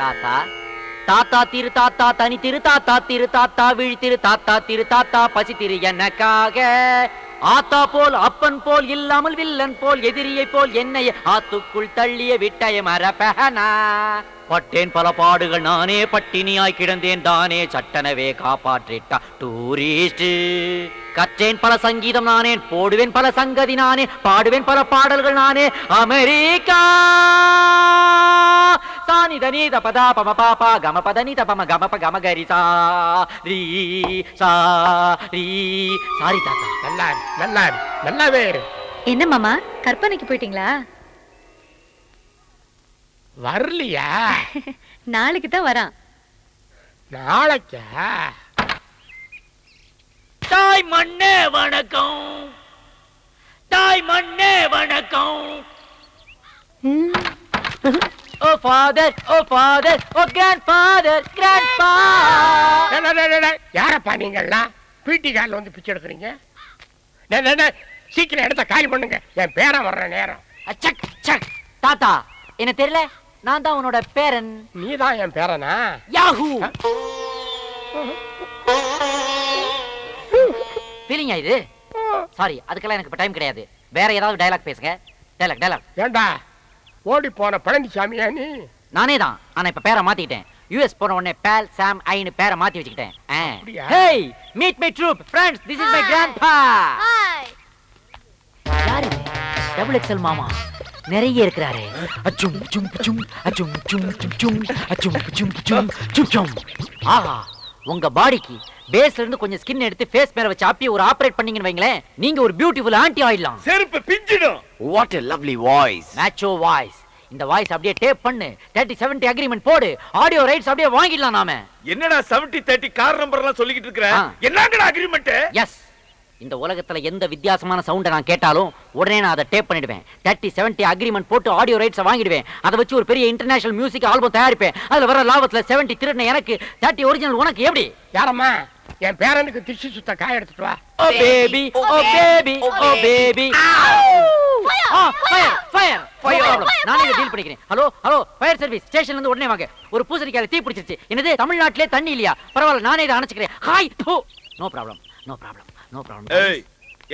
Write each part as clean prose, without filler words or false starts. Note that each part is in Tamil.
தாத்தா தாத்தா திரு தாத்தா தனி திரு தாத்தா திரு தாத்தா விழி திரு தாத்தா திரு தாத்தா பசி திரு எனக்காக ஆத்தா போல் அப்பன் போல் இல்லாமல் வில்லன் போல் எதிரியை போல் என்னை ஆத்துக்குள் தள்ளிய விட்டய மரபனா பட்டேன் பல பாடுகள் நானே பட்டினியாய் கிடந்தேன் தானே சட்டனவே காப்பாற்றிட்டா டூரிஸ்ட் கற்றேன் பல சங்கீதம் நானே போடுவேன் பல சங்கதி நானே பாடுவேன் பல பாடல்கள் நானே அமெரிக்கா சானி தனி தபதா பம பாப்பா கம பதனி தபம கமப கமகரி சா ரீ சா ரீ சாரி தாத்தா. நல்லா நல்லா நல்லாவே. என்ன மாமா கற்பனைக்கு போயிட்டீங்களா? வரலையா? நாளைக்கு தான் வரான். நாளைக்கா? தாய் மண்ணே வணக்கம், தாய் மண்ணே வணக்கம். ஓ ஃபாதர், ஓ ஃபாதர், ஓ கிராண்ட்ஃபாதர், கிராண்ட்பா. யாரப்பா நீங்கெல்லாம் பீட்டி காலில் வந்து பிச்சை எடுக்கிறீங்க? சீக்கிரம் இடத்த காலி பண்ணுங்க, என் பேரன் வர்ற நேரம். சக் சக். தாத்தா என்ன தெரியல, நான் தான் உன்னோட பேரன். நீ தான் என் பேரனா? யாஹூ. ஃபீலிங்கா இது? சாரி, அதுக்கெல்லாம் எனக்கு டைம் கிடையாது. வேற ஏதாவது டயலாக் பேசுங்க. Dialogue dialogue. ஏண்டா ஓடி போன பழனிசாமியா நீ? நானே தான், ஆனா இப்ப பேரை மாத்திக்கிட்டேன். யுஎஸ் போன உடனே பேல் சாம் ஐன்னு பேரை மாத்தி வச்சுக்கிட்டேன். Hey meet my troupe friends, this is my grandpa. Hi. யாரு இது? டபுள் எக்ஸ்எல் மாமா நிறைய இருக்கிறாரே. அச்சும் சும் சும் அச்சும் சும் சும் சும் அச்சும் சும் சும் சும் சும். ஆஹா, உங்க பாடிக்கு பேஸ்ல இருந்து கொஞ்சம் ஸ்கின் எடுத்து ஃபேஸ் மேல வச்சு அப்படியே ஒரு ஆபரேட் பண்ணீங்கன்னு வைங்களேன், நீங்க ஒரு பியூட்டிஃபுல் ஆன்ட்டி ஆயிடலாம். செருப்பு பிஞ்சிடும். What a lovely voice. மேட்சோ வாய்ஸ். இந்த வாய்ஸ் அப்படியே டேப் பண்ணு, 30-70 அக்ரிமெண்ட் போடு, ஆடியோ ரைட்ஸ் அப்படியே வாங்கிடலாம் நாம. என்னடா 70-30 கார் நம்பர் எல்லாம் சொல்லிக்கிட்டு இருக்கற? என்னங்கடா அக்ரிமெண்ட்? எஸ், இந்த உலகத்துல எந்த வித்தியாசமான சவுண்ட நான் கேட்டாலும் உடனே நான் அதை டேப் பண்ணிடுவேன். 30-70 அக்ரிமெண்ட் போட்டு ஆடியோ ரைட்ஸ் வாங்கிடுவேன். அதை வச்சு ஒரு பெரிய இன்டர்நேஷனல் மியூசிக் ஆல்பம் தயாரிப்பேன். அதுல வர லாபத்துல 70 திருடுன எனக்கு, 30 ஒரிஜினல் உனக்கு. எப்படி? யாரம்மா? என் பேரனுக்கு திஷி சுத்த காய எடுத்துட்டு வா. ஓ பேபி, ஓ பேபி, ஓ பேபி. Fire fire fire. நானே இத டீல் பண்ணிக்கிறேன். ஹலோ ஹலோ, ஃபயர் சர்வீஸ் ஸ்டேஷன்ல இருந்து உடனே வாங்க. ஒரு பூசணிக்காயில தீ பிடிச்சிருச்சு. என்னது, தமிழ்நாட்டிலே தண்ணி இல்லையா? பரவாயில்ல, நானே இத அணைச்சுக்கிறேன். Hi. No problem, no problem, no problem. ஏய்,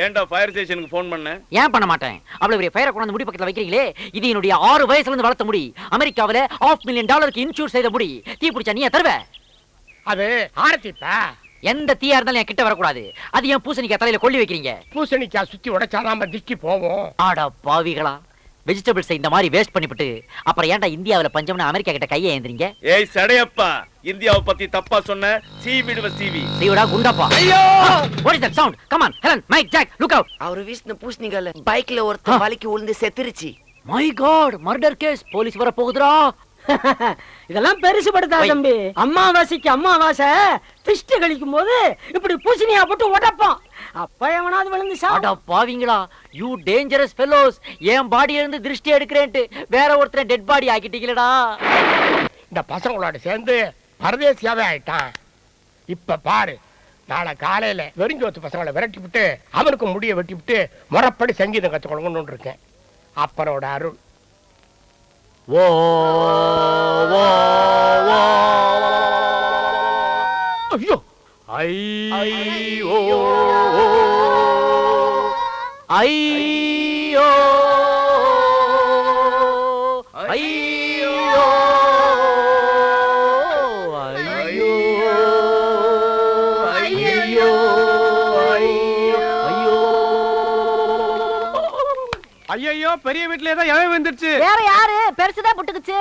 ஏன்டா ஃபயர் ஸ்டேஷனுக்கு ஃபோன் பண்ண? ஏன் பண்ண மாட்டேன்? அவ்வளவு பெரிய ஃபயரை கொண்டு முடி பக்கத்துல வைக்கிறீங்களே, இது என்னுடைய 6 வயசுல இருந்து வளர்த்த முடி. அமெரிக்காவில $500,000 இன்சூர் செய்த முடி. தீ பிடிச்சா நீ தருவ? அது ஆரத்திப்பா. எந்த தீயா இருந்தாலும் என் கிட்ட வரக்கூடாது. அது என் பூசணிக்காய் தலையில கொள்ளி வைக்கிறீங்க. பூசணிக்காய் சுத்தி உடைச்சாதான் திருஷ்டி போவோம். ஆடா பாவிகளா, வெஜிடபிள்ஸ் இந்த மாதிரி வேஸ்ட் பண்ணிவிட்டு அப்புறம் ஏன்டா இந்தியாவுல பஞ்சம்னு அமெரிக்கா கிட்ட கையை ஏந்திரீங்க? ஏய் சடையப்பா, இந்தியாவை பத்தி தப்பா சொன்ன சீவிடுவ சீவி. சீவிடா குண்டப்பா. ஐயோ, what is that sound? Come on, Helen, Mike, Jack, look out. அவரு வீசின பூசணிக்கால பைக்ல ஒருத்தன் வலிக்கு விழுந்து செத்துருச்சு. My God, murder case. Police வர போகுதுடா. இதெல்லாம் பெருசு படுத்தா தம்பி. அம்மாவாசைக்கு அம்மாவாசை திஷ்டி கழிக்கும் போது இப்படி பூசணியா போட்டு உடைப்பான். அப்ப எவனாவது விழுந்து சாடா பாவிங்களா, யூ டேஞ்சரஸ் ஃபெலோஸ். என் பாடியில இருந்து திருஷ்டி எடுக்கிறேன்ட்டு வேற ஒருத்தரை டெட் பாடி ஆக்கிட்டீங்களடா. இந்த பசங்களோட சேர்ந்து பரதேசியாவே ஆயிட்டான். இப்ப பாரு, நாளை காலையில வெறிஞ்சோத்து பசங்களை விரட்டி விட்டு அவனுக்கு முடிய வெட்டி விட்டு முறைப்படி சங்கீதம் கத்து கொடுக்கணும்னு இருக்கேன். அப்பனோட அருள். ஓ ஓ ஓ. ஐயோ ஐயோ ஐயோ ஐயோ ஐயோ ஐயோ, பெரிய வீட்ல ஏதோ எவன் வந்துருச்சு. வேற யாரு? பெருசுதான் புட்டுக்குச்சு.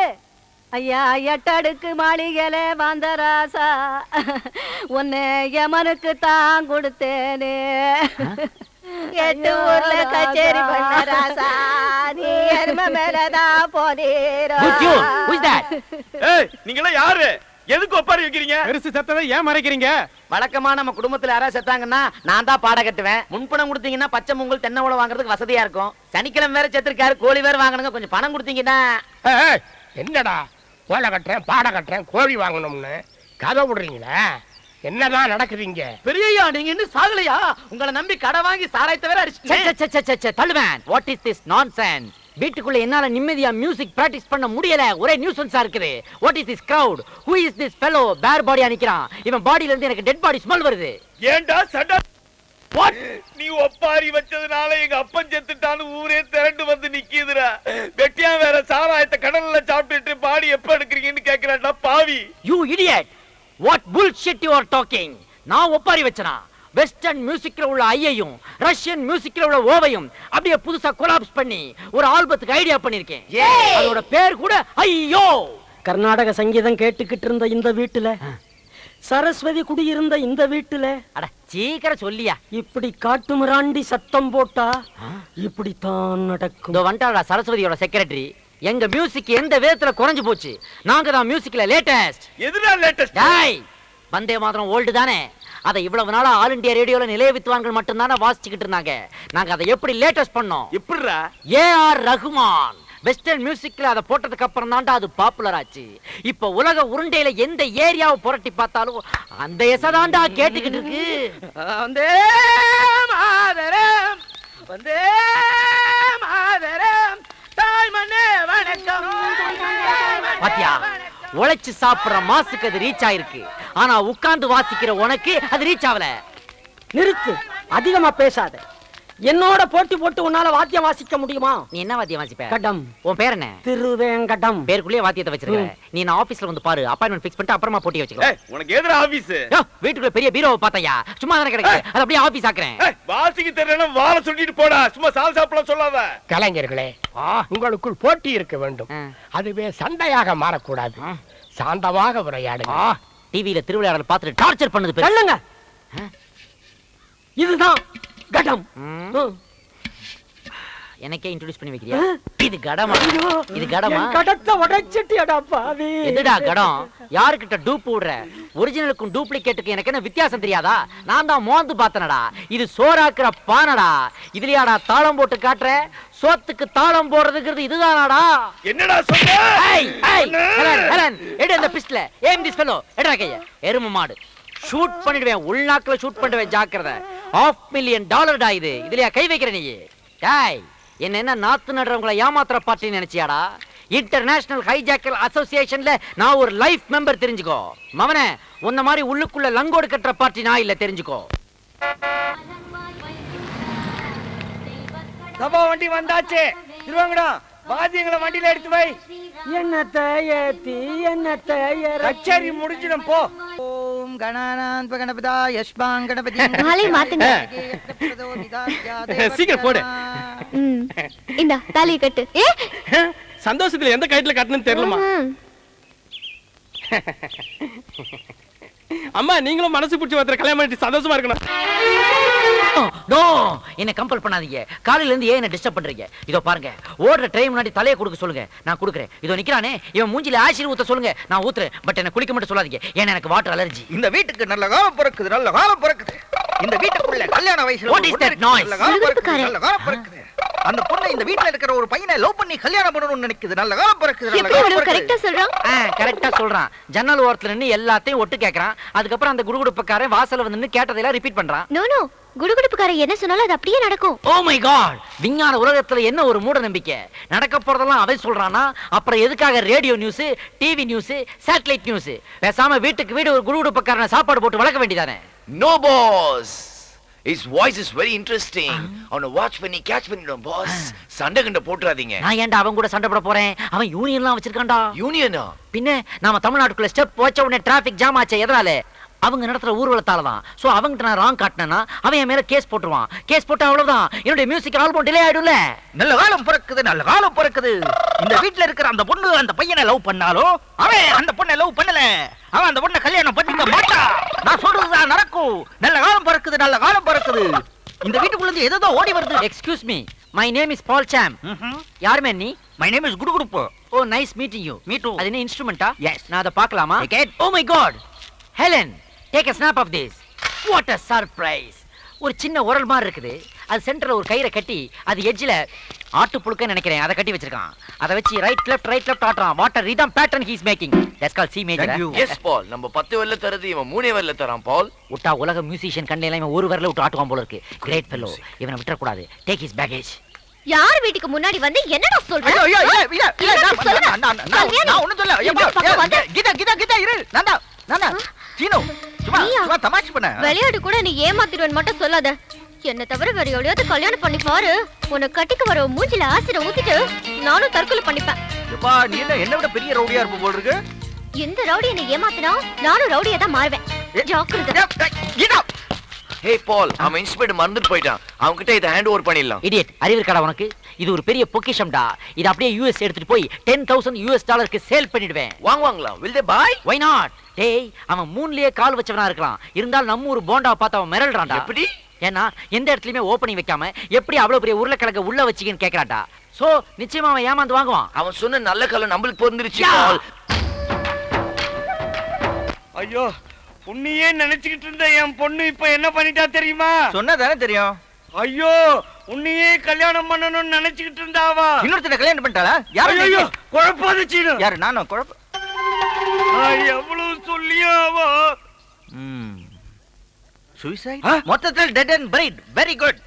ஐயா எட்டடுக்கு மாளிகையில வந்த ராசா, உன்னை யமனுக்கு தான் கொடுத்தேனே. 8 ஊர்ல கச்சேரி பண்ண ராசா, நீ எருமை மேலதான் போனீரா. ஏய், நீங்களா யாரு? எதுக்கு ஒப்பாரி வைக்கிறீங்க? பெருசு செத்ததை ஏன் மறைக்கிறீங்க? வழக்கமா நம்ம குடும்பத்துல யாராவது செத்தாங்கன்னா நான் தான் பாட கட்டுவேன். முன்பணம் கொடுத்தீங்கன்னா பச்சை மூங்கல் தென்னை ஓலை வாங்குறதுக்கு வசதியா இருக்கும். சனிக்கிழமை வேற செத்துருக்காரு, கோழி வேற வாங்கணுங்க. கொஞ்சம் பணம் கொடுத்தீங்கன்னா. என்னடா ஓலை கட்டுறேன், பாட கட்டுறேன், கோழி வாங்கணும்னு கதை விடுறீங்களா? என்னதான் நடக்குதுங்க? பெரியய்யா, நீங்க இன்னும் சாகலையா? உங்களை நம்பி கடை வாங்கி சாராயத்தை வேற அடிச்சு தள்ளுவேன். What is this nonsense? வீட்டுக்குள்ள என்னால நிம்மதியா மியூசிக் பிராக்டிஸ் பண்ண முடியல. ஒரே நியூசன்ஸா இருக்குது. What is this crowd? Who is this fellow? பேர் பாடியா நிக்கிறான். இவன் பாடியில இருந்து எனக்கு டெட் பாடி ஸ்மெல் வருது. ஏண்டா சண்டா? நீ ஒப்பாரி வச்சதுனால எங்க அப்பன் செத்துட்டான்னு ஊரே திரண்டு வந்து நிக்குதுடா. வெட்டியா வேற சாராயத்தை கடல்ல சாப்பிட்டுட்டு பாடி எப்ப எடுக்கிறீங்கன்னு கேக்குறான்டா பாவி. You idiot. What bullshit you are talking? நான் ஒப்பாரி வச்சனா? வெஸ்டர்ன் மியூசிக்ல உள்ள ஐயையும் ரஷ்யன் மியூசிக்ல உள்ள ஓவையும் அப்படியே புதுசா கொலாப்ஸ் பண்ணி ஒரு ஆல்பத்துக்கு ஐடியா பண்ணிருக்கேன். அதோட பேர் கூட ஐயோ. கர்நாடக சங்கீதம் கேட்டுக்கிட்டு இருந்த இந்த வீட்டுல, சரஸ்வதி குடியிருந்த இந்த வீட்டுல, அட சீக்கிரம் சொல்லியா. இப்படி காட்டு மிராண்டி சத்தம் போட்டா இப்படித்தான் நடக்கும். இதோ வந்துட்டாடா சரஸ்வதியோட செக்ரட்டரி. எங்க மியூசிக் எந்த விதத்துல குறைஞ்சு போச்சு? நாங்க தான் மியூசிக்ல லேட்டஸ்ட். எதுடா லேட்டஸ்ட்? டேய், வந்தே மாதரம் ஓல்டு தானே. அதை இவ்வளவு நாளா ஆல் இந்தியா ரேடியோல நிலைய வித்வான்கள் மட்டும் தானே வாசிச்சுக்கிட்டு இருந்தாங்க. நாங்க அதை எப்படி லேட்டஸ்ட் பண்ணோம்? எப்படிடா? ஏஆர் ரஹ்மான் வெஸ்டர்ன் மியூசிக்ல அதை போட்டதுக்கு அப்புறம் தான்டா அது பாப்புலர் ஆச்சு. இப்ப உலக உருண்டையில எந்த ஏரியாவை புரட்டி பார்த்தாலும் அந்த எசதாண்டா கேட்டுக்கிட்டு இருக்கு. வந்தே மாதரம், வந்தே மாதரம், தாய் மண்ணே வணக்கம். பாத்தியா, உழைச்சு சாப்பிடுற மாசுக்கு அது ரீச் ஆயிருக்கு. ஆனா உட்கார்ந்து வாசிக்கிற உனக்கு அது ரீச் ஆகல. நிறுத்து, அதிகமா பேசாத. என்னோட போட்டி போட்டு உன்னால வாத்தியம் வாசிக்க முடியுமா? நீ என்ன வாத்தியம் வாசிப்ப? கடம். உன் பேர் என்ன? திருவேங்கடம். பேருக்குள்ளே வாத்தியத்தை வச்சிருக்க. நீ நான் ஆபீஸ்ல வந்து பாரு, அப்பாயின்மெண்ட் ஃபிக்ஸ் பண்ணிட்டு அப்புறமா போட்டி வச்சுக்கோ. உனக்கு எதுடா ஆபீஸ்? வீட்டுக்குள்ள பெரிய பீரோவை பார்த்தையா? சும்மா தானே கிடக்கு. அது அப்படியே ஆபீஸ் ஆக்குறேன். வாசிக்கு தெரியலன்னா வாழ சொல்லிட்டு போடா. சும்மா சால் சாப்பிடலாம் சொல்லாத. கலைஞர்களே, உங்களுக்குள் போட்டி இருக்க வேண்டும். அதுவே சண்டையாக மாறக்கூடாது. சாந்தமாக உரையாடுங்க. டிவியில திருவிளையாடல் பார்த்துட்டு டார்ச்சர் பண்ணுது பேர். சொல்லுங்க. இதுதான் கடம். எனக்கே இன்ட்ரோடியூஸ் பண்ணி வைக்கிறியா? இது கடமா? இது கடமா? கடத்தை உடைச்சிட்டியடா பாவி. எதுடா கடம்? யாருக்கிட்ட டூப் விடுற? ஒரிஜினலுக்கும் டூப்ளிகேட்டுக்கும் எனக்கு என்ன வித்தியாசம் தெரியாதா? நான் தான் மோந்து பார்த்தனடா. இது சோறாக்குற பானடா. இதுலயாடா தாளம் போட்டு காட்டுற? சோத்துக்கு தாளம் போடுறதுங்கிறது இதுதானாடா? என்னடா சொல்ற? ஹெலன், ஹெலன், எடு அந்த பிஸ்டல. ஏம் திஸ் ஃபெலோ. எடா கைய. எரும மாடு. ஷூட் பண்ணிடுவேன். உள்நாக்குல ஷூட் பண்ணுவேன். ஜாக்கிரதை. $500,000 இது. இதுலயா கை வைக்கிற நீ? டேய், என்ன நாத்து நடுறவங்களை ஏமாத்துற பார்ட்டி நினைச்சியாடா? இன்டர்நேஷனல் ஹைஜாக்கர் அசோசியேஷன்ல நான் ஒரு லைஃப் மெம்பர், தெரிஞ்சுக்கோ. மவனே, உன்ன மாதிரி உள்ளுக்குள்ள லங்கோடு கட்டுற பார்ட்டி நான் இல்ல, தெரிஞ்சுக்கோ. சபா வண்டி வந்தாச்சு. திருவாங்கடா, வாத்தியங்களை வண்டியில எடுத்து வை. என்னத்தை ஏத்தி என்னத்தை கச்சேரி முடிஞ்சிடும் போ. ஓம் கணானான் கணபதா யஷ்பான் கணபதி. மாலை மாத்துங்க. சீக்கிரம் போடு. இந்த தாலியை கட்டு. சந்தோஷத்துல எந்த கயிற்றுல கட்டணும்னு தெரியலமா. அம்மா, நீங்களும் மனசு பிடிச்சி ஒருத்தர் கல்யாணம் பண்ணிட்டு சந்தோஷமா இருக்கணும். நோ, என்ன கம்பல் பண்ணாதீங்க. காலையில இருந்து ஏன் என்ன டிஸ்டர்ப் பண்றீங்க? இதோ பாருங்க, ஓடுற ட்ரெயின் முன்னாடி தலையை கொடுக்க சொல்லுங்க, நான் கொடுக்குறேன். இதோ நிக்கிறானே, இவன் மூஞ்சில ஆசிட் ஊத்த சொல்லுங்க, நான் ஊத்துறேன். பட் என்ன குளிக்க மட்டும் சொல்லாதீங்க, ஏன்னா எனக்கு வாட்டர் அலர்ஜி. இந்த வீட்டுக்கு நல்ல காலம் பிறக்குது, நல்ல காலம் பிறக்குது. இந்த வீட்டுக்குள்ள கல்யாண வயசுல What is that noise? நல்ல காலம் பிறக்குது, நல்ல காலம் பிறக்குது. அந்த பொண்ணு இந்த வீட்ல இருக்கிற ஒரு பையனை லவ் பண்ணி கல்யாணம் பண்ணணும்னு நினைக்குது. நல்ல காலம் பிறக்குது, நல்ல காலம் பிறக்குது. கரெக்ட்டா சொல்றான். கரெக்டா சொல்றான். ஜன்னல் ஓரத்துல நின்னு எல்லாத்தையும் ஒட்டு கேக்குறான். அதுக்கப்புறம் அந்த குடுகுடுப்பக்காரன் வாசல்ல வந்து நின்னு கேட்டதெல்லாம் ரிப்பீட் பண்றான். நோ நோ, குடுகுடுப்புக்காரன் என்ன சொன்னாலும் அது அப்படியே நடக்கும். ஓ மை காட், விஞ்ஞான உலகத்துல என்ன ஒரு மூட நம்பிக்கை. நடக்க போறதெல்லாம் அவன் சொல்றானா? அப்புறம் எதுக்காக radio news, TV news, satellite news? பேசாம வீட்டுக்கு வீடு ஒரு குடுகுடுப்பக்காரனை சாப்பாடு போட்டு வளர்க்க வேண்டியதானே? No, boss. His voice is very interesting. On a watch when he catch பண்ணிடும் boss. சண்டை கண்ட போட்றாதீங்க. நான் ஏன்டா அவன் கூட சண்டை போட போறேன்? அவன் யூனியன்லாம் வச்சிருக்கான்டா. யூனியனா? பின்ன நாம தமிழ்நாட்டுக்குள்ள ஸ்டெப் வச்ச உடனே டிராபிக் ஜாம் ஆச்சு. எதனால? அவங்க நடத்துற ஊர்வலத்தால தான். சோ அவங்கிட்ட நான் ராங் காட்டினா அவன் என் மேல கேஸ் போட்டுருவான். கேஸ் போட்டா அவ்வளவுதான், என்னுடைய மியூசிக் ஆல்பம் டிலே ஆயிடும்ல. நல்ல காலம் பிறக்குது, நல்ல காலம் பிறக்குது. இந்த வீட்ல இருக்கிற அந்த பொண்ணு அந்த பையனை லவ் பண்ணாலும் அவன் அந்த பொண்ணை லவ் பண்ணல. அவன் அந்த பொண்ணை கல்யாணம் பண்ணிக்க மாட்டான். நான் சொல்றதுதான் நடக்கும். நல்ல காலம் பிறக்குது, நல்ல காலம் பிறக்குது. இந்த வீட்டுக்குள்ள இருந்து ஏதோ ஓடி வருது. Excuse me, my name is Paul Sam. யாருமே நீ? மை நேம் இஸ் குடுகுடுப்பு. Oh nice meeting you. Me too. அது என்ன இன்ஸ்ட்ருமெண்டா? Yes. நான் அத பார்க்கலாமா? Oh my God, Helen, take a snap of this. What a surprise. ஒரு சின்ன உரல் மாதிரி இருக்குது. அது சென்டர்ல ஒரு கயிறை கட்டி அது எட்ஜ்ல ஆட்டு புழுக்க நினைக்கிறேன் அதை கட்டி வச்சிருக்கான். அதை வச்சு ரைட் லெஃப்ட் ஆட்றான். What a rhythm pattern he is making. That's called C major. Yes, Paul. நம்ம 10 வரல தரது இவன் 3 வரல தரான் பால். உட்டா உலக மியூசிஷியன் கண்டையில இவன் ஒரு வரல விட்டு ஆட்டுவான் போல இருக்கு. Great fellow. இவனை விட்டுற கூடாது. Take his baggage. யார் வீட்டுக்கு முன்னாடி வந்து என்னடா சொல்ற? ஐயோ, ஐயோ, இல்ல, இல்ல, இல்ல, என்னடா நான் சொல்லுங்க? நான் ஒண்ணும் சொல்லல. இந்த பக்கம் வந்து. கீதா, இரு. நான்தான். சீனு, சும்மா நீயா? தமாஷ் பண்ண. விளையாட்டு கூட நீ ஏமாத்திடுவேன்னு மட்டும் சொல்லாத. என்ன தவிர வேற எவ்வளவு கல்யாணம் பண்ணி பாரு. உன்னை கட்டிக்கு வர மூஞ்சில ஆசிட ஊத்திட்டு நானும் தற்கொலை பண்ணிப்பேன். எப்பா, நீ என்ன விட பெரிய ரவுடியா இருப்ப போல இருக்கு. இந்த ரவுடி என்னை ஏமாத்தினா நானும் ரவுடியா தான் மாறுவேன். ஜாக்கிரதை. கீதா, ஹே பால், அவன் இன்ஸ்பெக்டர் மறந்துட்டு போயிட்டான். அவங்க கிட்ட இதை ஹேண்ட் ஓவர் பண்ணிடலாம். இடியட், அறிவு இருக்காடா உனக்கு? இது ஒரு பெரிய பொக்கிஷம்டா. இது அப்படியே யூஎஸ் எடுத்துட்டு போய் $10,000 சேல் பண்ணிடுவேன். வாங்குவாங்களா? will they buy? Why not? டேய், அவன் மூணுலயே கால் வச்சவனா இருக்கலாம். இருந்தாலும் நம்ம ஒரு போண்டா பார்த்து அவன் மிரள்றான்டா. எப்படி? ஏன்னா எந்த இடத்துலயுமே ஓப்பனிங் வைக்காம எப்படி அவ்வளவு பெரிய உருளைக்கிழங்க உள்ள வச்சிக்கன்னு கேக்குறான்டா. சோ நிச்சயமா அவன் ஏமாந்து வாங்குவான். அவன் சொன்ன நல்ல காலம் நம்மளுக்கு பொருந்துருச்சு யா. பால். ஐயோ, உன்னையே நினைச்சுக்கிட்டு இருந்த என் பொண்ணு இப்ப என்ன பண்ணிட்டா தெரியுமா? சொன்னதானே தெரியும். ஐயோ, உன்னையே கல்யாணம் பண்ணணும்னு நினைச்சுக்கிட்டு இருந்தாவா? இன்னொருத்தனை கல்யாணம் பண்ணிட்டாளா? யாரு? ஐயோ, குழப்பாத சீனு. யாரு? நானும் குழப்ப. எவ்வளவு சொல்லியாவா? சூசைட்? மொத்தத்தில் dead and buried. Very good.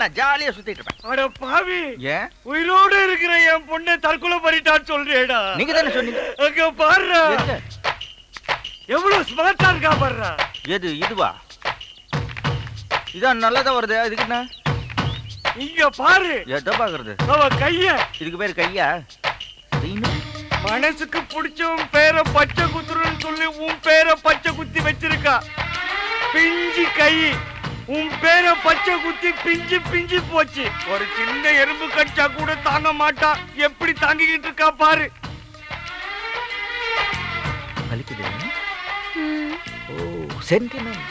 நான் ஜாலியா சுத்திட்டு இருப்பேன். அட பாவி, ஏன் உயிரோடு இருக்கிற என் பொண்ணை தற்கொலை பண்ணிட்டான்னு சொல்றேடா. நீங்க தானே சொன்னீங்க. அங்க பாருடா, எங்க? எவ்வளவு ஸ்மார்ட்டா இருக்கா பாருடா. எது இதுவா? இதான் நல்லதா வருது. இதுக்கு என்ன? இங்க பாரு, எதை பாக்குறது? அவ கைய. இதுக்கு பேரு கையா? மனசுக்கு பிடிச்சவன் பேரை பச்சை குத்துறன்னு சொல்லி உன் பேரை பச்சை குத்தி வச்சிருக்கா. பிஞ்சு கை, உன் பேரை பச்சை குத்தி பிஞ்சு பிஞ்சு போச்சு. ஒரு சின்ன எறும்பு கடிச்சா கூட தாங்க மாட்டா. எப்படி தாங்கிக்கிட்டு இருக்கா பாரு. ஓ, சென்டிமெண்ட்.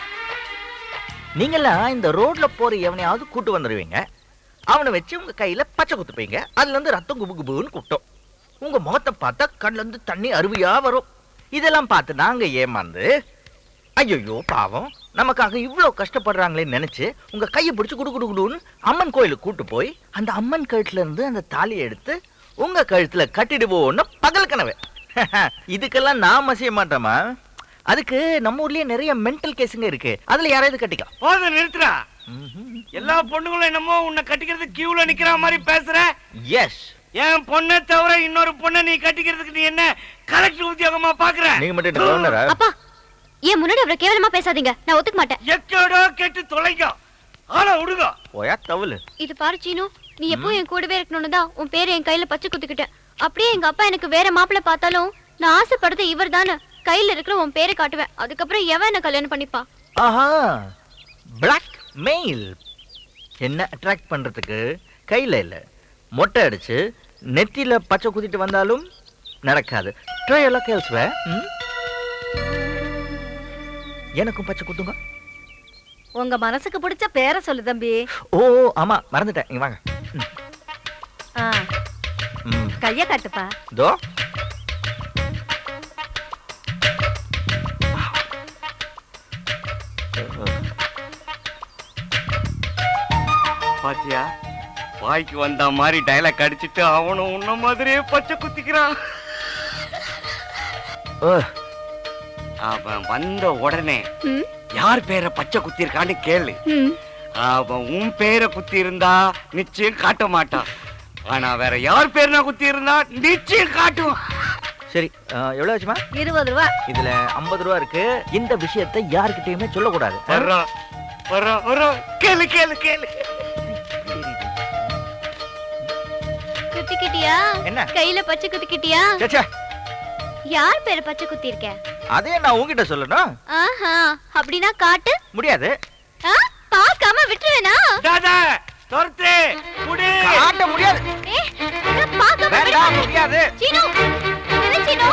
நீங்கெல்லாம் இந்த ரோட்ல போற எவனையாவது கூட்டு வந்துருவீங்க. அவனை வச்சு உங்க கையில பச்சை குத்துப்பீங்க. அதுல இருந்து ரத்தம் குபு குபுன்னு கூட்டம். உங்க முகத்தை பார்த்தா கண்ணுல இருந்து தண்ணி அருவியா வரும். இதெல்லாம் பார்த்து நாங்க ஏமாந்து, ஐயோ பாவம் நமக்காக இவ்வளவு கஷ்டப்படுறாங்களேன்னு நினைச்சு உங்க கையை பிடிச்சு குடு குடு குடுன்னு அம்மன் கோயிலுக்கு கூட்டு போய் அந்த அம்மன் கழுத்துல இருந்து அந்த தாலியை எடுத்து உங்க கழுத்துல கட்டிடுவோன்னு பகல் கனவு. இதுக்கெல்லாம் நான் மசிய மாட்டோமா? அதுக்கு நம்ம ஊர்லயே நிறைய மென்டல் கேஸுங்க இருக்கு. அதுல யாராவது கட்டிக்கலாம். போத நிறுத்துறா. எல்லா பொண்ணுங்களும் என்னமோ உன்னை கட்டிக்கிறது கியூல நிக்கிற மாதிரி பேசுற. எஸ், என் பொண்ணை தவிர இன்னொரு பொண்ணை நீ கட்டிக்கிறதுக்கு நீ என்ன கலெக்டர் உத்தியோகமா பாக்குற? நீங்க மட்டும் என்ன கவர்னரா? அப்பா, ஏன் முன்னாடி அவரை கேவலமா பேசாதீங்க. நான் ஒத்துக்க மாட்டேன். எக்கடோ கேட்டு தொலைங்க. ஆள விடுங்க. ஓயா தவுலு. இது பாரு சீனு, நீ எப்பவும் என் கூடவே இருக்கணும்னு தான் உன் பேரை என் கையில பச்சை குத்திக்கிட்டேன். அப்படியே எங்க அப்பா எனக்கு வேற மாப்பிள்ளை பார்த்தாலும் நான் ஆசைப்படுறது இவர் தானே. கையில இருக்கிற உன் பேரை காட்டுவேன். அதுக்கப்புறம் எவன் என்ன கல்யாணம் பண்ணிப்பா? ஆஹா, பிளாக் மெயில். என்ன அட்ராக்ட் பண்றதுக்கு கையில இல்ல, மொட்டை அடிச்சு நெத்தியில பச்சை குத்திட்டு வந்தாலும் நடக்காது. ட்ரை எல்லாம் கேள்சுவே. எனக்கும் பச்சை குத்துங்க. உங்க மனசுக்கு பிடிச்ச பேரை சொல்லு தம்பி. ஓ ஆமா, மறந்துட்டேன். இங்க வாங்க. கைய காட்டுப்பா. தோ பாத்தியா, வாய்க்கு வந்த மாதிரி டைலாக் அடிச்சிட்டு அவனும் உன்ன மாதிரியே பச்சை குத்திக்கிறான். அவன் வந்த உடனே யார் பேரை பச்சை குத்தி இருக்கான்னு கேளு. அவன் உன் பேரை குத்தி இருந்தா நிச்சயம் காட்ட மாட்டான். ஆனா வேற யார் பேர் நான் குத்தி இருந்தா நிச்சயம் காட்டுவான். சரி, எவ்வளவு ஆச்சுமா? 20 ரூபா. இதுல 50 ரூபா இருக்கு. இந்த விஷயத்தை யாருக்கிட்டயுமே சொல்லக்கூடாது. கேளு கேளு கேளு. குத்திக்கிட்டியா? என்ன? கையில பச்சை குத்திக்கிட்டியா? சச்சா, யார் பேரை பச்சை குத்தி இருக்க? அதே நான் உங்ககிட்ட சொல்லணும். ஆஹா, அப்படின்னா காட்டு. முடியாது. பார்க்காம விட்டுருவேனா? தாதா தொர்த்தே குடி. காட்ட முடியாது. பார்க்காம வேண்டாம், முடியாது. சீனு, இல்ல சீனு,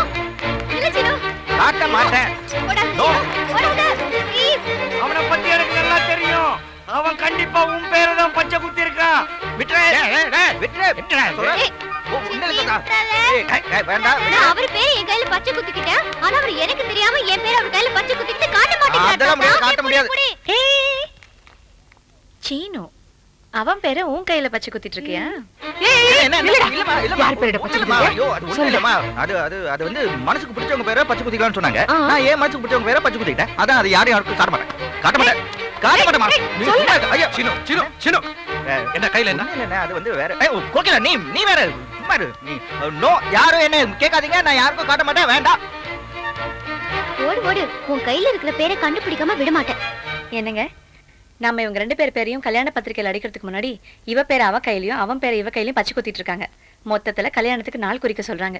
இல்ல சீனு. காட்ட மாட்டேன். அவனை பத்தி எனக்கு நல்லா தெரியும். அவன் கண்டிப்பா உன் பேரை தான் பச்சை குத்தி இருக்கான். விட்டுறே, விட்டுறே, விட்டுறே. அவர் பேரை என் கையில பச்சை குத்திக்கிட்டேன். ஆனா அவர் எனக்கு தெரியாம என் பேரை அவர் கையில பச்சை குத்திக்கிட்டு காட்ட மாட்டேங்கிறார். காட்ட முடியாது. சீனு, அவன் பேரை உன் கையில பச்சை குத்திட்டு இருக்கியா? அது வந்து மனசுக்கு பிடிச்சவங்க பேரை பச்சை குத்திக்கலாம்னு சொன்னாங்க. நான் ஏன் மனசுக்கு பிடிச்சவங்க பேரை பச்சை குத்திக்கிட்டேன். அதான் அது யாரும் யாருக்கும் காட்ட மாட்டேன். காட்ட மாட்டேன். காட்ட மாட்டேன். ஐயா, சினு, சினு, சினு. என்ன கையில என்ன அது வந்து வேற கோகிலா நீ வேற சும்மா இரு நீ நோ யாரும் என்ன கேட்காதீங்க நான் யாருக்கும் காட்ட மாட்டேன் வேண்டாம் ஓடு ஓடு உன் கையில இருக்கிற பேரை கண்டுபிடிக்காம விட மாட்டேன். என்னங்க நாம இவங்க 2 பேர் பேரையும் கல்யாண பத்திரிக்கையில் அடிக்கிறதுக்கு முன்னாடி இவ பேரை அவ கையிலயும் அவன் பேரை இவ கையிலயும் பச்சை குத்திட்டு இருக்காங்க. மொத்தத்துல கல்யாணத்துக்கு நாள் குறிக்க சொல்றாங்க.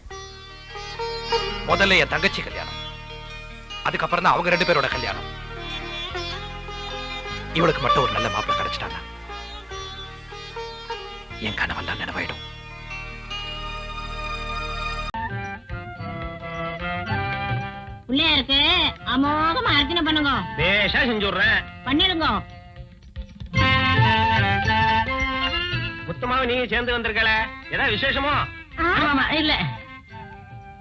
முதல்ல என் தங்கச்சி கல்யாணம், அதுக்கப்புறம் தான் அவங்க 2 பேரோட கல்யாணம். இவளுக்கு மட்டும் ஒரு நல்ல மாப்பிள்ளை கிடைச்சிட்டாங்க, என் கனவெல்லாம் நினைவாயிடும். பிள்ளையாருக்கு அமோகமா அர்ச்சனை பண்ணுங்க. பேஷா செஞ்சுடுறேன். பண்ணிடுங்க. முத்தமாவை நீங்க சேர்ந்து வந்திருக்கல, ஏதாவது விசேஷமோ? ஆமா இல்ல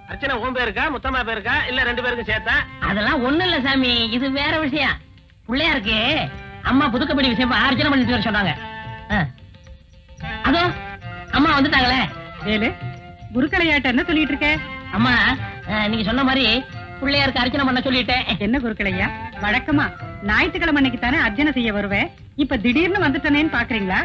அர்ச்சனை உன் பேருக்கா முத்தம்மா பேருக்கா இல்ல 2 பேருக்கும் சேர்த்தா? அதெல்லாம் ஒண்ணு இல்ல சாமி, இது வேற விஷயம். பிள்ளையாருக்கு அம்மா புதுக்கப்படி விஷயமா அர்ச்சனை பண்ணிட்டு வர சொன்னாங்க. அதோ அம்மா வந்துட்டாங்களே. ஏழு குருக்களையாட்ட என்ன சொல்லிட்டு இருக்க? அம்மா நீங்க சொன்ன மாதிரி பிள்ளையாருக்கு அர்ச்சனை பண்ண சொல்லிட்டேன். என்ன குருக்களையா, வழக்கமா ஞாயிற்றுக்கிழமை அன்னைக்கு தானே அர்ச்சனை செய்ய வருவேன், இப்ப திடீர்னு வந்துட்டனேன்னு பாக்குறீங்களா?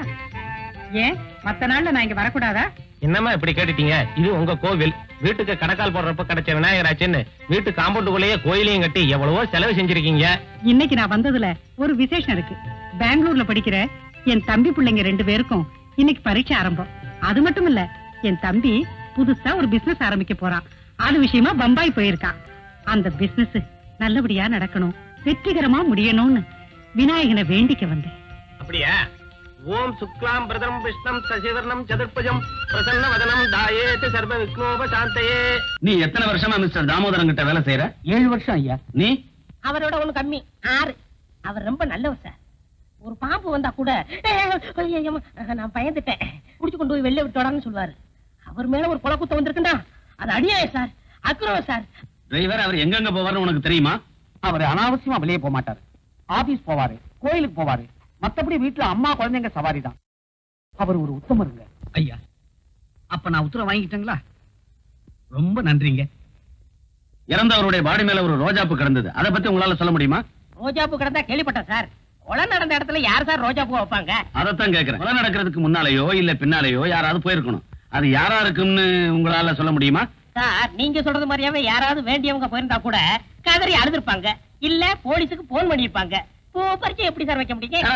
ஏன் மத்த நாள்ல நான் இங்க வரக்கூடாதா? என்னம்மா இப்படி கேட்டுட்டீங்க? இது உங்க கோவில், வீட்டுக்கு கணக்கால் போடுறப்ப கிடைச்ச விநாயகராச்சுன்னு வீட்டு காம்பவுண்டுக்குள்ளேயே கோயிலையும் கட்டி எவ்வளவோ செலவு செஞ்சிருக்கீங்க. இன்னைக்கு நான் வந்ததுல ஒரு விசேஷம் இருக்கு. பெங்களூர்ல படிக்கிற என் தம்பி பிள்ளைங்க 2 பேருக்கும் இன்னைக்கு பரீட்சை ஆரம்பம். அது மட்டும் இல்ல, என் தம்பி புதுசா ஒரு பிசினஸ் ஆரம்பிக்க போறான். அது விஷயமா பம்பாய் போயிருக்கான். அந்த பிசினஸ் நல்லபடியா நடக்கணும், வெற்றிகரமா முடியணும்னு விநாயகனை வேண்டிக்க வந்தேன். அப்படியா? ஓம் சுக்லாம் பிரதம் விஷ்ணம் சசிவர்ணம் சதுர்புஜம் பிரசன்ன வதனம் தாயேதி சர்வ விக்னோபசாந்தயே. நீ எத்தனை வருஷமா மிஸ்டர் தாமோதரன் கிட்ட வேலை செய்யற? 7 வருஷம் ஐயா. நீ? அவரோட ஒண்ணு கம்மி, 6. அவர் ரொம்ப நல்லவர் சார். ஒரு பாம்பு வந்தா கூட நான் பயந்துட்டேன், குடிச்சு கொண்டு போய் வெளில விட்டோடான்னு சொல்லுவாரு. அவர் மேல ஒரு கொலை குத்தம் வந்திருக்குண்டா, அது அடியாய சார், அக்ரவம் சார். டிரைவர் அவர் எங்கெங்க போவார்னு உனக்கு தெரியுமா? அவர் அனாவசியமா வெளியே போக மாட்டாரு. ஆபீஸ் போவாரு, கோயிலுக்கு போவாரு, மத்தபடி வீட்டுல அம்மா குழந்தைங்க சவாரி தான். அவர் ஒரு உத்தமருங்க. ஐயா, அப்ப நான் உத்தரவு வாங்கிட்டேங்களா? ரொம்ப நன்றிங்க. இறந்தவருடைய பாடி மேல ஒரு ரோஜாப்பு கிடந்தது, அதை பத்தி உங்களால சொல்ல முடியுமா? ரோஜாப்பூ கிடந்தா கேள்விப்பட்டேன் சார். கொலை நடந்த இடத்துல யார் சார் ரோஜாப்பூ வைப்பாங்க? அதைத்தான் கேட்கிறேன். கொலை நடக்கிறதுக்கு முன்னாலேயோ இல்ல பின்னாலேயோ யாராவது போயிருக்கணும். அது யாரா இருக்கும்னு உங்களால சொல்ல முடியுமா? சார், நீங்க சொல்றது மாதிரியாவே யாராவது வேண்டியவங்க போயிருந்தா கூட கதறி அழுதுருப்பாங்க, இல்ல போலீஸுக்கு போன் பண்ணிருப்பாங்க. பரிச்சை எப்படி சார் வைக்க முடியும்?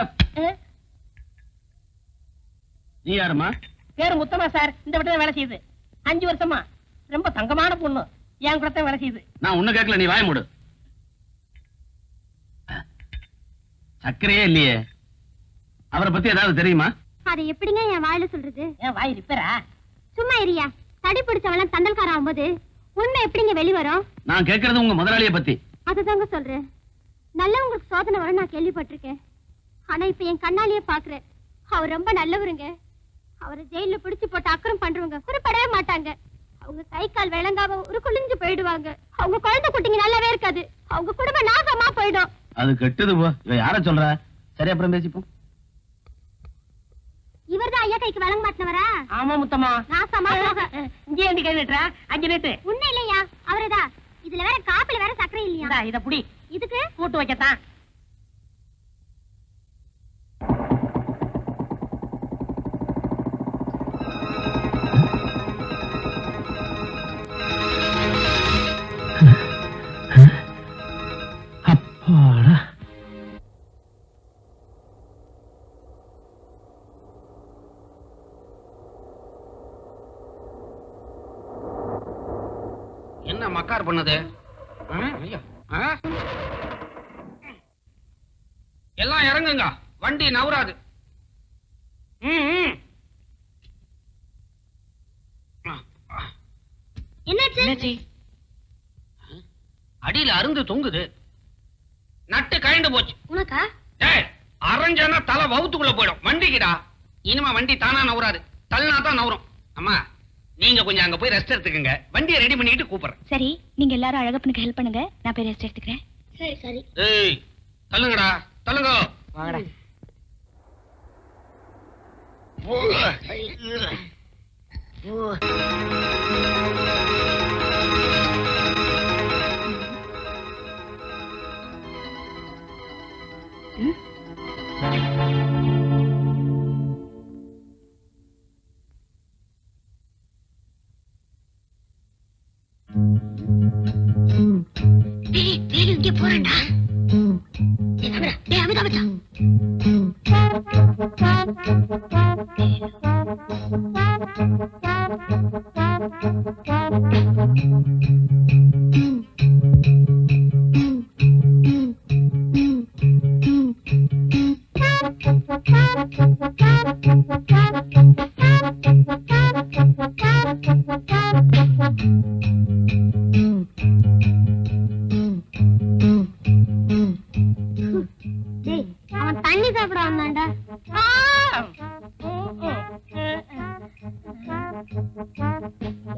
நீ யாருமா? பேரு முத்தமா சார், இந்த வீட்டுல வேலை செய்யுது. 5 வருஷமா. ரொம்ப தங்கமான பொண்ணு, என் கூட வேலை செய்யுது. நான் ஒண்ணு கேட்கல, நீ வாய மூடு. சக்கரையே இல்லையே, அவரை பத்தி ஏதாவது தெரியுமா? அதை எப்படிங்க என் வாயில சொல்றது? என் வாய் ரிப்பேரா? சும்மா இரியா, தடி பிடிச்சவெல்லாம் தண்டல்கார ஆகும்போது உண்மை எப்படிங்க வெளிவரும்? நான் கேட்கறது உங்க முதலாளியை பத்தி. அதுதாங்க சொல்றேன். நல்லவங்களுக்கு சோதனை வர நான் கேள்விப்பட்டிருக்கேன். ஆனா இப்ப என் கண்ணாலேயே பாக்குறேன். அவர் ரொம்ப நல்லவருங்க. அவரை ஜெயில பிடிச்சு போட்டு அக்கறம் பண்றவங்க குறிப்படவே மாட்டாங்க. அவங்க கை கால் விளங்காம ஒரு குளிஞ்சு போயிடுவாங்க. அவங்க குழந்தை குட்டிங்க நல்லாவே இருக்காது. அவங்க குடும்பம் நாசமா போயிடும். அது கெட்டது போ. இவ யார சொல்ற? சரி, அப்புறம் பேசிப்போம். இவர்தான் ஐயா கைக்கு வழங்க மாட்டவரா? ஆமா முத்தமா. நாசமா போக. இங்கே ஏண்டி கை நீட்டுற? 5 நீட்டு. உன்ன இல்லையா, அவரேதான். இதுல வேற காப்பில வேற சக்கரை இல்லையா? இத புடி. இதுக்கு கூட்டு வைக்கத்தான். அப்பாடா. என்ன மக்கார் பண்ணது? எல்லாம் இறங்குங்க, வண்டி நவராது. என்னாச்சு? அடியில அருந்து தொங்குது, நட்டு கழண்டு போச்சு. உனக்கா? அரைஞ்சானா தலை வவுத்துக்குள்ள போயிடும். வண்டிக்குடா, இனிமே வண்டி தானா நவராது, தள்ளினா தான் நவரும். அம்மா, நீங்க கொஞ்சம் அங்க போய் ரெஸ்ட் எடுத்துக்கங்க, வண்டியை ரெடி பண்ணிட்டு கூப்பிடுறேன். சரி, நீங்க எல்லாரும் அழகப்பனுக்கு ஹெல்ப் பண்ணுங்க, நான் போய் ரெஸ்ட் எடுத்துக்கிறேன். சரி சரி. ஏய், தள்ளுங்கடா, தள்ளுங்க. வாங்கடா. அவன் தண்ணி சாப்பிட வந்தான்டா.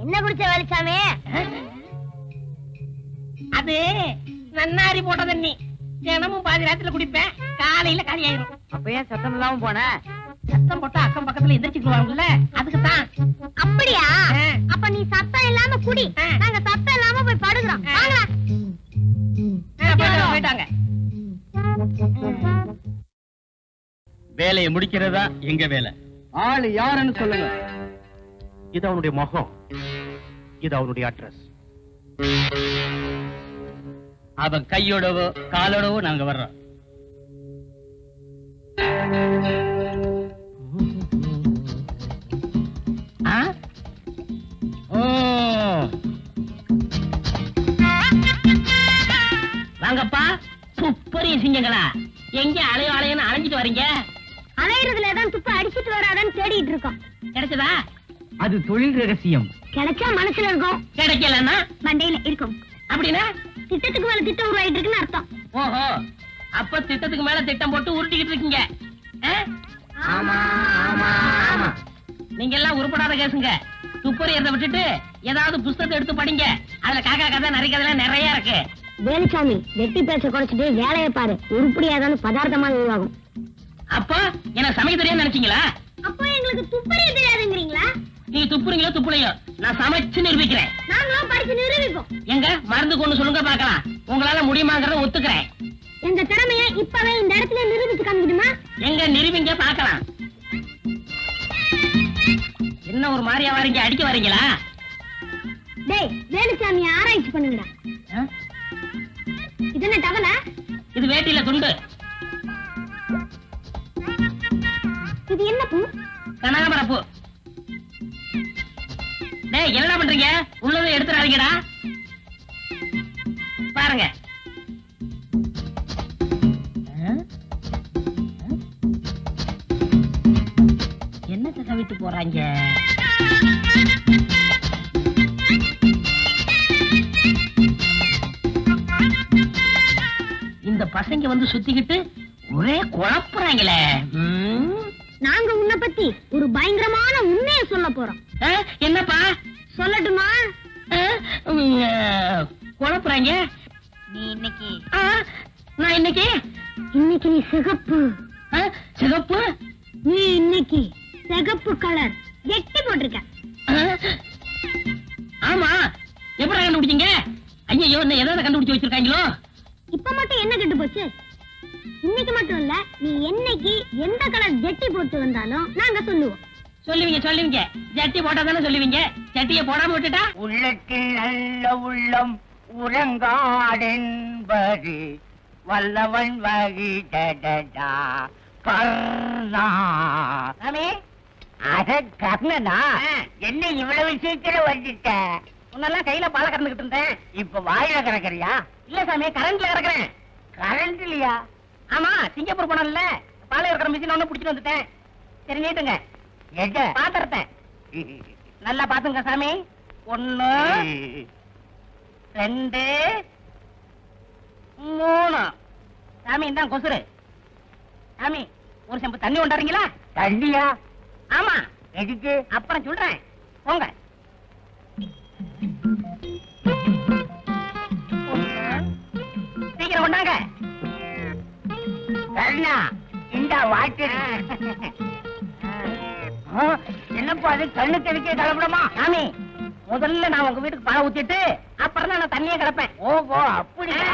என்ன குடிச்ச வேலுச்சாமி? அது நன்னாரி போட்ட தண்ணி. தினமும் பாதி ராத்திரில குடிப்பேன், காலையில காலி ஆயிரும். அப்ப ஏன் சத்தம் இல்லாம போன? சத்தம் போட்டா அக்கம் பக்கத்துல எந்திரிச்சுக்குவாங்கல்ல, அதுக்குதான். அப்படியா? அப்ப நீ சத்தம் இல்லாம குடி, நாங்க சத்தம் இல்லாம போய் படுக்கிறோம். வாங்க. போயிட்டாங்க. வேலையை முடிக்கிறதா எங்க வேலை. ஆளு யாருன்னு சொல்லுங்க. இது அவனுடைய முகம், இது அவனுடைய அட்ரஸ். அவன் கையோடவோ காலோடவோ நாங்க வர்றோம். வாங்கப்பா, துப்பறிய சிங்கங்களா, எங்க அலையோ அலையன்னு அலைஞ்சிட்டு வரீங்க? அலையிறதுல தான் துப்ப அடிச்சிட்டு வராதான்னு தேடிட்டு இருக்கோம். கிடைச்சதா? அது தொழில் ரகசியம். கிடைச்சா மனசுல இருக்கும், கிடைக்கலன்னா மண்டையில இருக்கும். அப்படின்னா திட்டத்துக்கு மேல திட்டம் உருவாயிட்டு இருக்குன்னு அர்த்தம். ஓஹோ, அப்ப திட்டத்துக்கு மேல திட்டம் போட்டு உருட்டிக்கிட்டு இருக்கீங்க. ஆமா ஆமா ஆமா. நீங்க எல்லாம் உருப்படாத கேசுங்க. துப்பறியறத விட்டுட்டு ஏதாவது புஸ்தகத்தை எடுத்து படிங்க. அதுல காக்கா கதை நரி கதை நிறைய இருக்கு. வேலுச்சாமி, வெட்டி பேச்ச குறைச்சிட்டு வேலையை பாரு. உருப்படியாதான்னு பதார்த்தமா உருவாகும். அப்போ எனக்கு சமைக்க தெரியாதுன்னு நினைச்சீங்களா? அப்போ எங்களுக்கு துப்பறிய தெரியாதுங்கிறீங்களா? நீ துப்புறீங்களோ துப்புலையோ, நான் சமைச்சு நிரூபிக்கிறேன். நாங்களும் படிச்சு நிரூபிப்போம். எங்க மருந்து கொண்டு சொல்லுங்க பார்க்கலாம். உங்களால முடியுமாங்கிறத ஒத்துக்கிறேன். எங்க திறமைய இப்பவே இந்த இடத்துல நிரூபிச்சு காமிக்கணுமா? எங்க நிரூபிங்க பார்க்கலாம். என்ன ஒரு மாதிரியா வரீங்க, அடிக்க வரீங்களா? டேய், வேலுச்சாமிய ஆராய்ச்சி பண்ணுங்கடா. இது என்ன டவல? இது வேட்டியில துண்டு. இது என்ன பூ? கனகாமர பூ. டேய், என்ன பண்றீங்க? உள்ளதை எடுத்துறாதீங்கடா. பாருங்க. என்ன சத்தம் விட்டு போறாங்க? இந்த பசங்க வந்து சுத்திக்கிட்டு ஒரே குழப்புறாங்களே. நாங்க உன்னை பத்தி ஒரு பயங்கரமான உண்மையை சொல்ல போறோம். என்னப்பா? சொல்லட்டுமா? குழப்புறாங்க. நீ இன்னைக்கு நான் இன்னைக்கு நீ சிகப்பு. சிகப்பு? நீ இன்னைக்கு சிகப்பு கலர் எட்டி போட்டிருக்க. ஆமா, எப்படி கண்டுபிடிச்சீங்க? ஐயோ, என்ன எதாவது கண்டுபிடிச்சு வச்சிருக்காங்களோ? இப்ப மட்டும் என்ன கண்டு போச்சு? இன்னைக்கு மட்டும் இல்ல, நீ என்னைக்கு எந்த கலர் ஜெட்டி போட்டு வந்தாலும் நாங்க சொல்லுவோம். சொல்லுவீங்க. ஜட்டி போட்டா தானே சொல்லுவீங்க. ஜட்டியை போடாம விட்டுட்டா? உள்ளத்தில் நல்ல உள்ளம் உறங்காடென்பது வல்லவன் வகி டடடா கர்ணா. அட கர்ணனா, என்ன இவ்வளவு சீக்கிரம் வந்துட்ட? முன்னெல்லாம் கையில பாலை கறந்துகிட்டு இருந்தேன். இப்ப வாயில கறக்கறியா? இல்ல சாமி, கரண்ட்ல கறக்குறேன். கரண்ட் இல்லையா? ஆமா, சிங்கப்பூர் போனோம்ல, பாலை கறக்கிற மிஷின் ஒண்ணு புடிச்சிட்டு வந்துட்டேன். சரி, நீட்டுங்க. எங்க பாத்திரத்தை நல்லா பாத்துங்க சாமி. 1 2 3. சாமி, இதான் கொசுரு. சாமி, ஒரு செம்பு தண்ணி கொண்டாடுறீங்களா? தண்ணியா? ஆமா. எதுக்கு? அப்புறம் சொல்றேன், போங்க. சீக்கிரம் கொண்டாங்க. கர்ணா, இந்த வாட்டர். என்னப்பா அது, கண்ணுக்கு எதுக்கே கலப்படமா? சாமி, முதல்ல நான் உங்க வீட்டுக்கு பாலை ஊத்திட்டு அப்புறம் தான் நான் தண்ணியே கிடப்பேன். ஓஹோ, அப்படியா?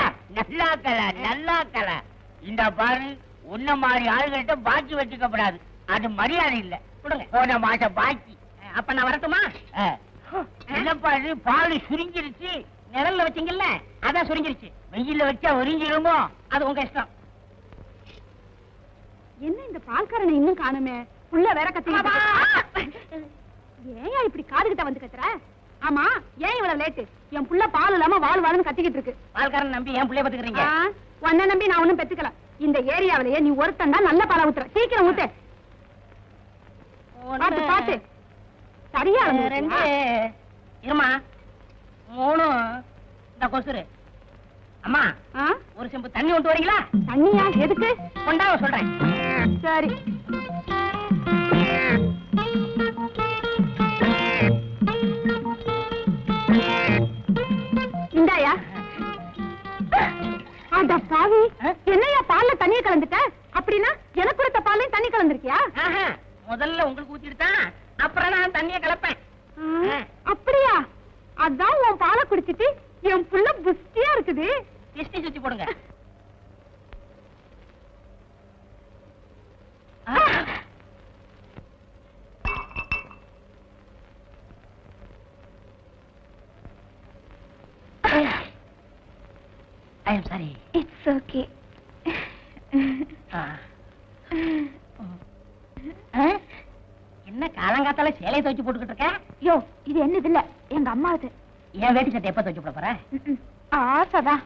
நல்லா கல. இந்த பாரு, உன்ன மாதிரி ஆளுகிட்ட பாக்கி வச்சுக்கப்படாது. அது மரியாதை இல்ல. கொடுங்க. போன மாசம் பாக்கி. அப்ப நான் வரட்டுமா? என்னப்பா இது, பால் சுருங்கிருச்சு. நிழல்ல வச்சீங்கல்ல, அதான் சுருங்கிருச்சு. வெயில்ல வச்சா உறிஞ்சிருமோ? அது உங்க இஷ்டம். என்ன இந்த பால்காரனை இன்னும் காணுமே? புள்ள வேற கத்திக்கிட்டு ஏன் இப்படி காதுகிட்ட வந்து கத்துற? ஆமா, ஏன் இவ்வளவு லேட்டு? என் புள்ள பால் இல்லாம வாழ் வாழ்னு கத்திக்கிட்டு இருக்கு. பால்காரன் நம்பி ஏன் புள்ளைய பத்துக்கிறீங்க? உன்னை நம்பி நான் ஒண்ணும் பெத்துக்கல. இந்த ஏரியாவிலேயே நீ ஒருத்தன் தான் நல்ல பாலை ஊத்துற. சீக்கிரம் ஊத்து. பாத்து பாத்து சரியா ரெண்டு இருமா 3 இந்த கொசுரு. அம்மா ஒரு செம்பு தண்ணி கொண்டு வரீங்களா? தண்ணியா? எதுக்கு? கொண்டாவ சொல்றேன். சரி. இந்தாயா. அட பாவி, என்னையா பால்ல தண்ணிய கலந்துட்ட? அப்படின்னா எனக்கு கொடுத்த பால்லையும் தண்ணி கலந்துருக்கியா? முதல்ல உங்களுக்கு ஊத்திட்டு தான் அப்புறம் நான் தண்ணிய கலப்பேன். அப்படியா? அதான் உன் பாலை குடிச்சிட்டு என் புள்ள புஷ்டியா இருக்குது. எஸ்டி சுத்தி போடுங்க. I am sorry. It's okay. என்ன காலங்காத்தால சேலையை துவைச்சு போட்டுக்கிட்டு இருக்க? யோ, இது என்னது இல்ல, எங்க அம்மாவது. என் வேட்டி சட்டை எப்ப துவைச்சு போட போற? ஆசைதான்.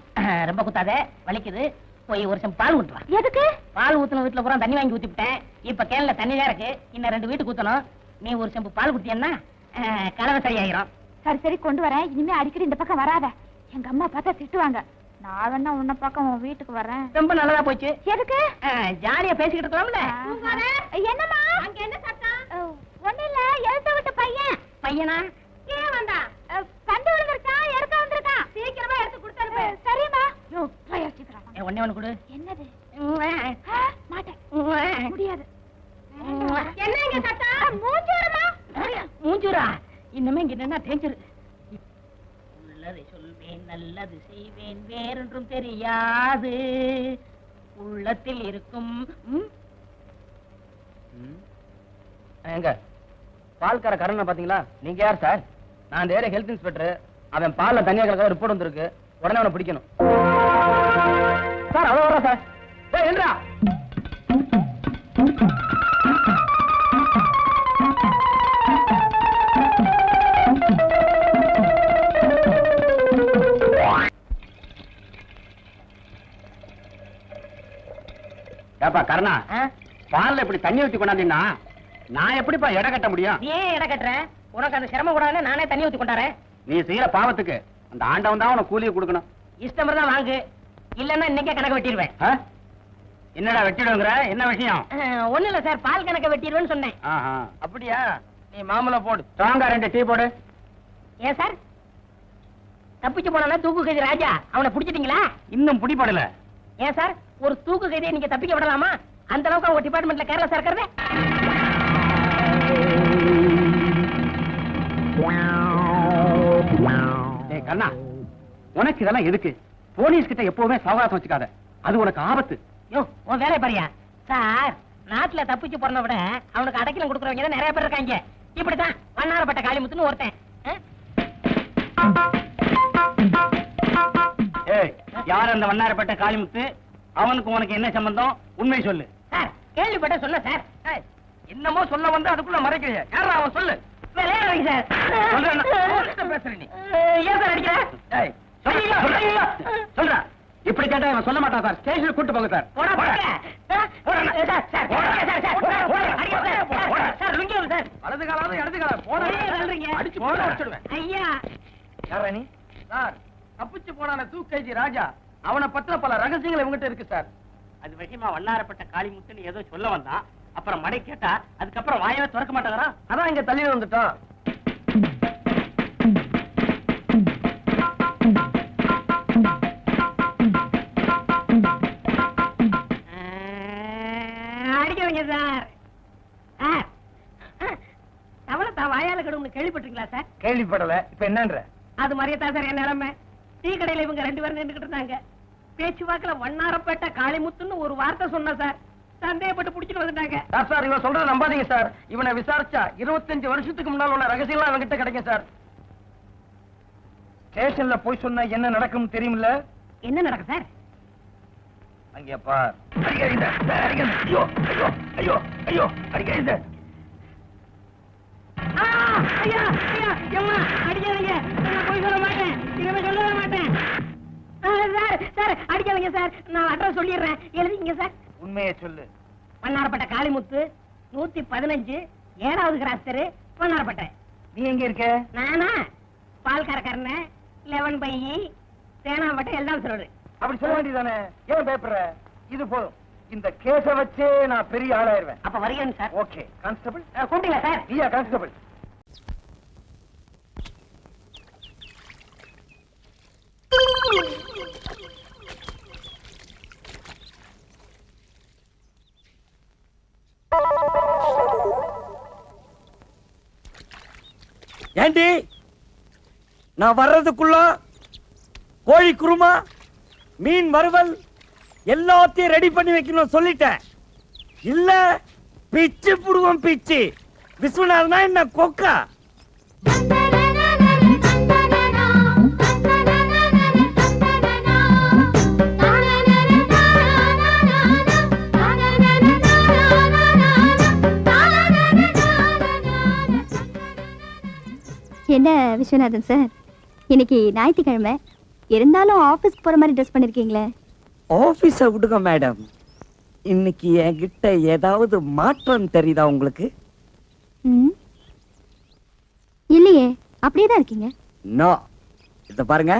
ரொம்ப குத்தாத, வலிக்குது. போய் ஒரு செம்பு பால் ஊத்துவா. எதுக்கு? பால் ஊத்துன வீட்டுல பூரா தண்ணி வாங்கி ஊத்திவிட்டேன். இப்ப கேன்ல தண்ணி தான் இருக்கு. இன்னும் 2 வீட்டுக்கு ஊத்தணும். நீ ஒரு செம்பு பால் குடிச்சேன்னா கலவை சரியாயிரும். சரி சரி, கொண்டு வரேன். இனிமே அடிக்கடி இந்த பக்கம் வராத. எங்க அம்மா பார்த்தா திட்டுவாங்க. நான் வேணா உன்ன பக்கம் உன் வீட்டுக்கு வரேன். ரொம்ப நல்லதா போச்சு. எதுக்கு? ஜாலியா பேசிக்கிட்டு இருக்கலாம்ல. என்னம்மா அங்க என்ன சத்தம்? ஒண்ணு இல்ல, எழுத்த விட்டு பையன். பையனா? ஏன் வந்தா? கண்டு விழுந்துருக்கா, எடுக்க வந்திருக்கான். சீக்கிரமா எடுத்து கொடுத்தாரு. சரிம்மா. யோ, போய் சீக்கிரம். ஒண்ணே ஒண்ணு கொடு. என்னது? மாட்டேன். முடியாது. என்ன இங்க சத்தம்? மூஞ்சூரமா? மூஞ்சூரா? இன்னுமே இங்க என்ன டேஞ்சர்? உள்ளதை சொல்வேன், நல்லது செய்வேன், வேறொன்றும் தெரியாது. உள்ளத்தில் இருக்கும். எங்க பால்கார கரணை பாத்தீங்களா? நீங்க யார் சார்? நான் இந்த ஏரியா ஹெல்த் இன்ஸ்பெக்டர். அவன் பால்ல தண்ணியா கலக்க ரிப்போர்ட் வந்திருக்கு. உடனே அவனை பிடிக்கணும் சார். அவ்வளவு வரா சார். ஏய் என்றா ஏப்பா கருணா, பால்ல இப்படி தண்ணி ஊத்தி கொண்டாந்தீங்கன்னா நான் எப்படிப்பா எடை கட்ட முடியும்? நீ ஏன் எடை கட்டுற? உனக்கு அந்த சிரமம் கூடாதுன்னு நானே தண்ணி ஊத்தி கொண்டாரேன். நீ செய்யற பாவத்துக்கு அந்த ஆண்டவன் தான் உனக்கு கூலியை கொடுக்கணும். இஷ்டம் தான் வாங்கு, இல்லன்னா இன்னைக்கே கணக்கு வெட்டிடுவேன். என்னடா வெட்டிடுங்கிற? என்ன விஷயம்? ஒண்ணு இல்ல சார், பால் கணக்க வெட்டிடுவேன்னு சொன்னேன். அப்படியா? நீ மாமூல போடு. ஸ்ட்ராங்கா 2 டீ போடு. ஏன் சார் தப்பிச்சு போனா தூக்கு கைதி ராஜா, அவனை பிடிச்சிட்டீங்களா? இன்னும் பிடிபடல. ஏன் சார் ஒரு தூக்கு கைதியை நீங்க தப்பிக்க விடலாமா? அந்த அளவுக்கு அவங்க டிபார்ட்மெண்ட்ல கேரளா சார் இருக்கிறது. கண்ணா, உனக்கு இதெல்லாம் எதுக்கு? போலீஸ் கிட்ட எப்பவுமே சவகாசம் வச்சுக்காத, அது உனக்கு ஆபத்து. யோ, உன் வேலை பாரியா சார். நாட்டுல தப்பிச்சு போறத விட அவனுக்கு அடைக்கலம் கொடுக்கறவங்க தான் நிறைய பேர் இருக்காங்க. இப்படித்தான் வண்ணாரப்பட்ட காளிமுத்துன்னு ஒருத்தன். ஏய், யார் அந்த வண்ணாரப்பட்ட காளிமுத்து? அவனுக்கு உனக்கு என்ன சம்பந்தம்? உண்மை சொல்லு. சார் கேள்விப்பட்ட சொல்ல சார். என்னமோ சொல்ல வந்து அதுக்குள்ள மறைக்கிறீங்க. யாரா அவன்? சொல்லு. விளையாடுறீங்க சார். பேசுற நீ? ஏன் சார் அடிக்கிற? சொல்ற. இப்படி கேட்டா இவன் சொல்ல மாட்டான் சார். ஸ்டேஷனுக்கு கூட்டு போங்க சார். வலது காலாவது இடது காலம் அடிச்சு போட வச்சுடுவேன். ஐயா யாரா நீ? சார், தப்பிச்சு போனான தூக்கேஜி ராஜா, அவனை பத்தின பல ரகசியங்கள் இவங்கிட்ட இருக்கு சார். அது விஷயமா வண்ணாரப்பட்ட காளிமுத்துன்னு ஏதோ சொல்ல வந்தான். அப்புறம் மடை கேட்டா அதுக்கப்புறம் வாயவே திறக்க மாட்டாங்கறா. அதான் இங்க தள்ளி வந்துட்டான். அடிக்கவங்க சார். தவளை தான் வாயால கடும்னு கேள்விப்பட்டிருக்கீங்களா சார்? கேள்விப்படல. இப்ப என்னன்ற? அது மாதிரியே தான் சார் என் நிலைமை. டீ கடையில இவங்க 2 பேரும் நின்றுகிட்டு இருந்தாங்க. பேச்சுவாக்குல வண்ணாரப்பேட்டை காளிமுத்துன்னு ஒரு வார்த்தை சொன்ன சார். சந்தேகப்பட்டு புடிச்சிட்டு வந்துட்டாங்க. சார், இவன் சொல்றத நம்பாதீங்க சார். இவனை விசாரிச்சா 25 வருஷத்துக்கு முன்னால உள்ள ரகசியம்லாம் இவங்கிட்ட கிடைக்கும் சார். ஸ்டேஷன்ல போய் சொன்னா என்ன நடக்கும் தெரியுமில்ல? என்ன நடக்கும் சார்? அங்கே பார். ஐயோ ஐயோ ஐயோ ஐயோ அடிக்காதீங்க சார். ஐயா ஐயா எம்மா அடிக்காதீங்க, நான் போய் சொல்ல மாட்டேன், இனிமே சொல்லவே மாட்டேன். சார் சார் அடிக்காதீங்க சார், நான் அட்ரஸ் சொல்லிடுறேன், எழுதிங்க சார். உண்மையை சொல்லு. வண்ணாரப்பட்ட காளிமுத்து 115 7வது கிராஸ் தெரு வண்ணாரப்பட்டை. நீ எங்க இருக்க? நானா பால்காரக்காரன 11 பை தேனாம்பட்டை எல்லாம் சொல்றது. அப்படி சொல்ல வேண்டியதானே, ஏன் பேப்பர்? இது போதும், இந்த கேஸ வச்சே நான் பெரிய ஆளாயிருவேன். அப்ப வரீங்க சார். Okay constable. கூப்பிட்டீங்களா சார்? நீயா கான்ஸ்டபிள்? ஏண்டி நான் வர்றதுக்குள்ள கோழி குருமா மீன் வறுவல் எல்லாத்தையும் ரெடி பண்ணி வைக்கணும் சொல்லிட்டேன். இல்ல பிச்சு புடுவோம் பிச்சு. விஸ்வநாதனா என்ன கொக்கா? என்ன விஸ்வநாதன் சார், இன்னைக்கு ஞாயிற்றுக்கிழமை இருந்தாலும் ஆபீஸ்க்கு போற மாதிரி ட்ரெஸ் பண்ணிருக்கீங்களே. ஆபீஸ விடுங்க மேடம், இன்னைக்கு என்கிட்ட ஏதாவது மாற்றம் தெரியுதா உங்களுக்கு? இல்லையே, அப்படியே தான் இருக்கீங்க. நோ, இத பாருங்க,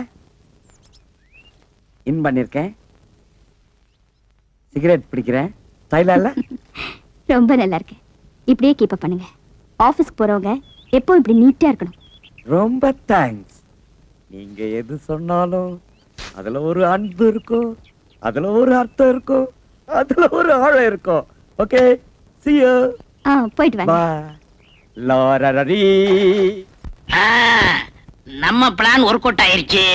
இன் பண்ணிருக்கேன், சிகரெட் பிடிக்கிறேன், ஸ்டைலா இல்ல? ரொம்ப நல்லா இருக்கு, இப்படியே கீப் அப் பண்ணுங்க. ஆபீஸ்க்கு போறவங்க எப்போ இப்படி நீட்டா இருக்கணும். ரொம்ப தேங்க்ஸ். நீங்க எது சொன்னாலும் அதுல ஒரு அன்பு இருக்கும், அதுல ஒரு அர்த்தம் இருக்கும், அதுல ஒரு ஆழம் இருக்கும். Okay, see you. போயிட்டு வாங்க. Bye. லாரரரி. நம்ம பிளான் ஒர்க் அவுட் ஆயிருச்சு.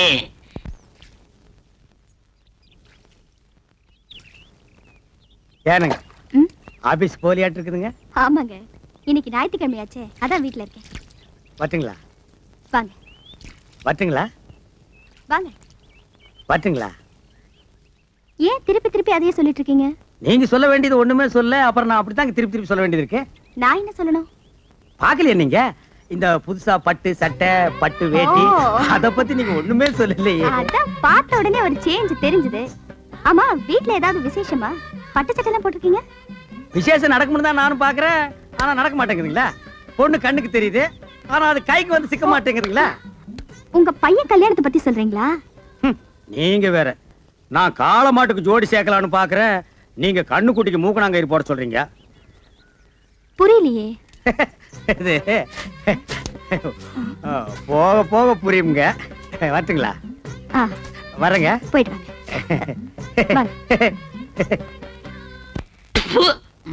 ஏனுங்க ஆபீஸ் போலியாட்டு இருக்குதுங்க? ஆமாங்க, இன்னைக்கு ஞாயிற்றுக்கிழமையாச்சே, அதான் வீட்டுல இருக்கேன். வரட்டுங்களா? வாங்க. வரட்டுங்களா? வாங்க. வரட்டுங்களா? ஏன் திருப்பி திருப்பி அதையே சொல்லிட்டு இருக்கீங்க? நீங்க சொல்ல வேண்டியது ஒண்ணுமே சொல்ல, அப்புறம் நான் அப்படித்தான் திருப்பி திருப்பி சொல்ல வேண்டியது இருக்கு. நான் என்ன சொல்லணும்? பாக்கலையா நீங்க இந்த புதுசா பட்டு சட்டை பட்டு வேட்டி, அத பத்தி நீங்க ஒண்ணுமே சொல்லலையே. அதான் பார்த்த உடனே ஒரு சேஞ்ச் தெரிஞ்சது. ஆமா, வீட்ல ஏதாவது விசேஷமா? பட்டு சட்டை எல்லாம் போட்டிருக்கீங்க? விசேஷம் நடக்கும்னு தான் நானும் பாக்குறேன், ஆனா நடக்க மாட்டேங்குதுங்களா? பொண்ணு கண்ணுக்கு தெரியுது, ஆனா அது கைக்கு வந்து சிக்க மாட்டேங்குதுங்களா? உங்க பையன் கல்யாணத்தை பத்தி சொல்றீங்களா? நீங்க வேற, நான் காள மாட்டுக்கு ஜோடி சேர்க்கலான்னு பாக்குறேன், நீங்க கண்ணு குட்டிக்கு மூக்கணாங்கயிறு போட சொல்றீங்க. புரியலையே. இது போக போக புரியுங்க. வரட்டுங்களா? வரேங்க. போயிட்டு வாங்க.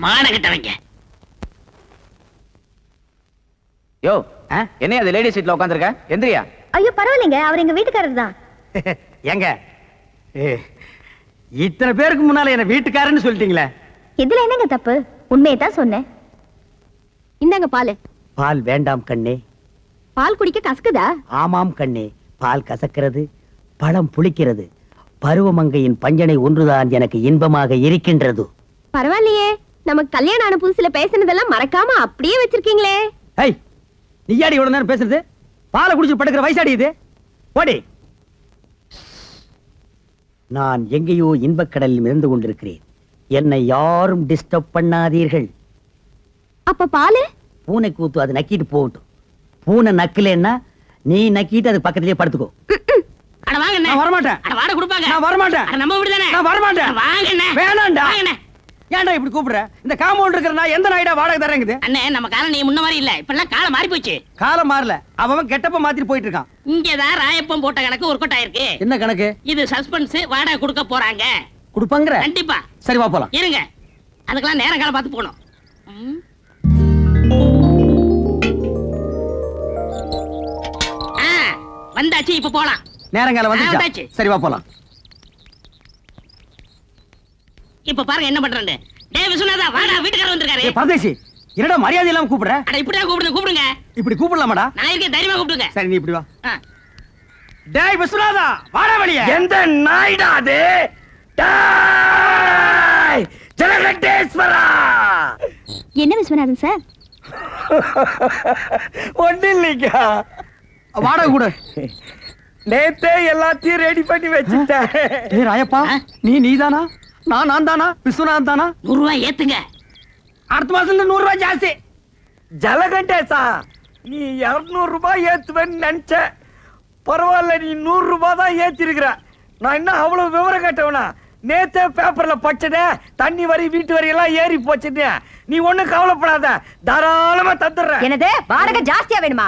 மானகிட்டவங்க. யோ, என்ன அது லேடி சீட்ல உட்கார்ந்திருக்க? எந்திரியா. ஐயோ பரவாயில்லைங்க, அவர் எங்க வீட்டுக்காரர் தான். ஏங்க இத்தனை பேருக்கு முன்னால என்ன வீட்டுக்காரன்னு சொல்லிட்டீங்களே, இதுல என்னங்க தப்பு? உண்மையை தான் சொன்னேன். இந்தாங்க பால். பால் வேண்டாம் கண்ணே. பால் குடிக்க கசக்குதா? ஆமாம் கண்ணே, பால் கசக்கிறது, பழம் புளிக்கிறது, பருவமங்கையின் பஞ்சனை ஒன்றுதான் எனக்கு இன்பமாக இருக்கின்றது. பரவாயில்லையே, நமக்கு கல்யாணம் ஆன புதுசுல பேசினதெல்லாம் மறக்காம அப்படியே வச்சிருக்கீங்களே. ஏய், நீயாடி இவ்வளவு நேரம் பேசுறது? பாலை குடிச்சு படுக்கிற வயசாடி இது. ஓடி. நான் எங்கேயோ இன்பக்கடலில் மிதந்து கொண்டிருக்கிறேன், என்னை யாரும் டிஸ்டர்ப் பண்ணாதீர்கள். அப்ப பாலு? பூனை கூத்து, அது நக்கிட்டு போகட்டும். பூனை நக்கலன்னா நீ நக்கிட்டு அது பக்கத்திலேயே படுத்துக்கோ. அட வாங்க. நான் வரமாட்டேன். அட வாட கொடுப்பாங்க. நான் வரமாட்டேன். நம்ம வீடு தானே. நான் வரமாட்டேன். வாங்க. வேணாம்டா. வாங்க. ஏன்டா இப்படி கூப்பிடுற? இந்த காம்பவுண்ட் இருக்கிற நான் எந்த நாய்டா வாடகை தரேங்குது? அண்ணே, நம்ம காலம் நீ முன்ன மாதிரி இல்ல, இப்பெல்லாம் காலம் மாறி போச்சு. காலம் மாறல, அவன் கெட்டப்ப மாத்திட்டு போயிட்டு இருக்கான். இங்கதான் ராயப்பம் போட்ட கணக்கு ஒர்க் அவுட் ஆயிருக்கு. என்ன கணக்கு? இது சஸ்பென்ஸ், வாடகை கொடுக்க போறாங்க. கொடுப்பாங்கற? கண்டிப்பா. சரி வா போலாம். இருங்க, அதுக்கெல்லாம் நேரம் காலம் பார்த்து போகணும். வந்தாச்சு, இப்ப போலாம். நேரங்காலம் வந்துச்சு. சரி வா போலாம். இப்ப பாருங்க என்ன பண்றேன்னு. டேய் விஸ்வநாதா, வாடா, வீட்டுக்காரர் வந்திருக்காரு. ஏய் பரதேசி, என்னடா மரியாதை இல்லாம கூப்பிடுற? அட இப்படியே கூப்பிடுங்க. இப்படி கூப்பிடலாமாடா? நான் இருக்கேன், தைரியமா கூப்பிடுங்க. சரி நீ இப்படி வா. டேய் விஸ்வநாதா, வாடா வெளிய. எந்த நாய்டா அது? டேய் ஜலகண்டேஸ்வரா, என்ன விஸ்வநாதன் சார்? ஒண்ணு இல்லைங்க, வாடகை கூட நேத்தே எல்லாத்தையும் ரெடி பண்ணி வச்சுட்டேன். ராயப்பா, நீதானா? நான் தானா? விஸ்வநாதன் தானா? 100 ரூபாய் ஏத்துங்க. அடுத்த மாசத்துல 100 ரூபாய் ஜாஸ்தி. ஜலகண்டேசா, நீ 200 ரூபாய் ஏத்துவேன்னு நினைச்ச. பரவாயில்ல, நீ 100 ரூபாய் தான் ஏத்திருக்கிற. நான் என்ன அவ்வளவு விவரம் கேட்டவனா? நேத்தே பேப்பர்ல படிச்சதே, தண்ணி வரி வீட்டு வரி எல்லாம் ஏறி போச்சுன்னு. நீ ஒண்ணும் கவலைப்படாத, தாராளமா தந்துடுறேன். என்னது வாடகை ஜாஸ்தியா வேணுமா?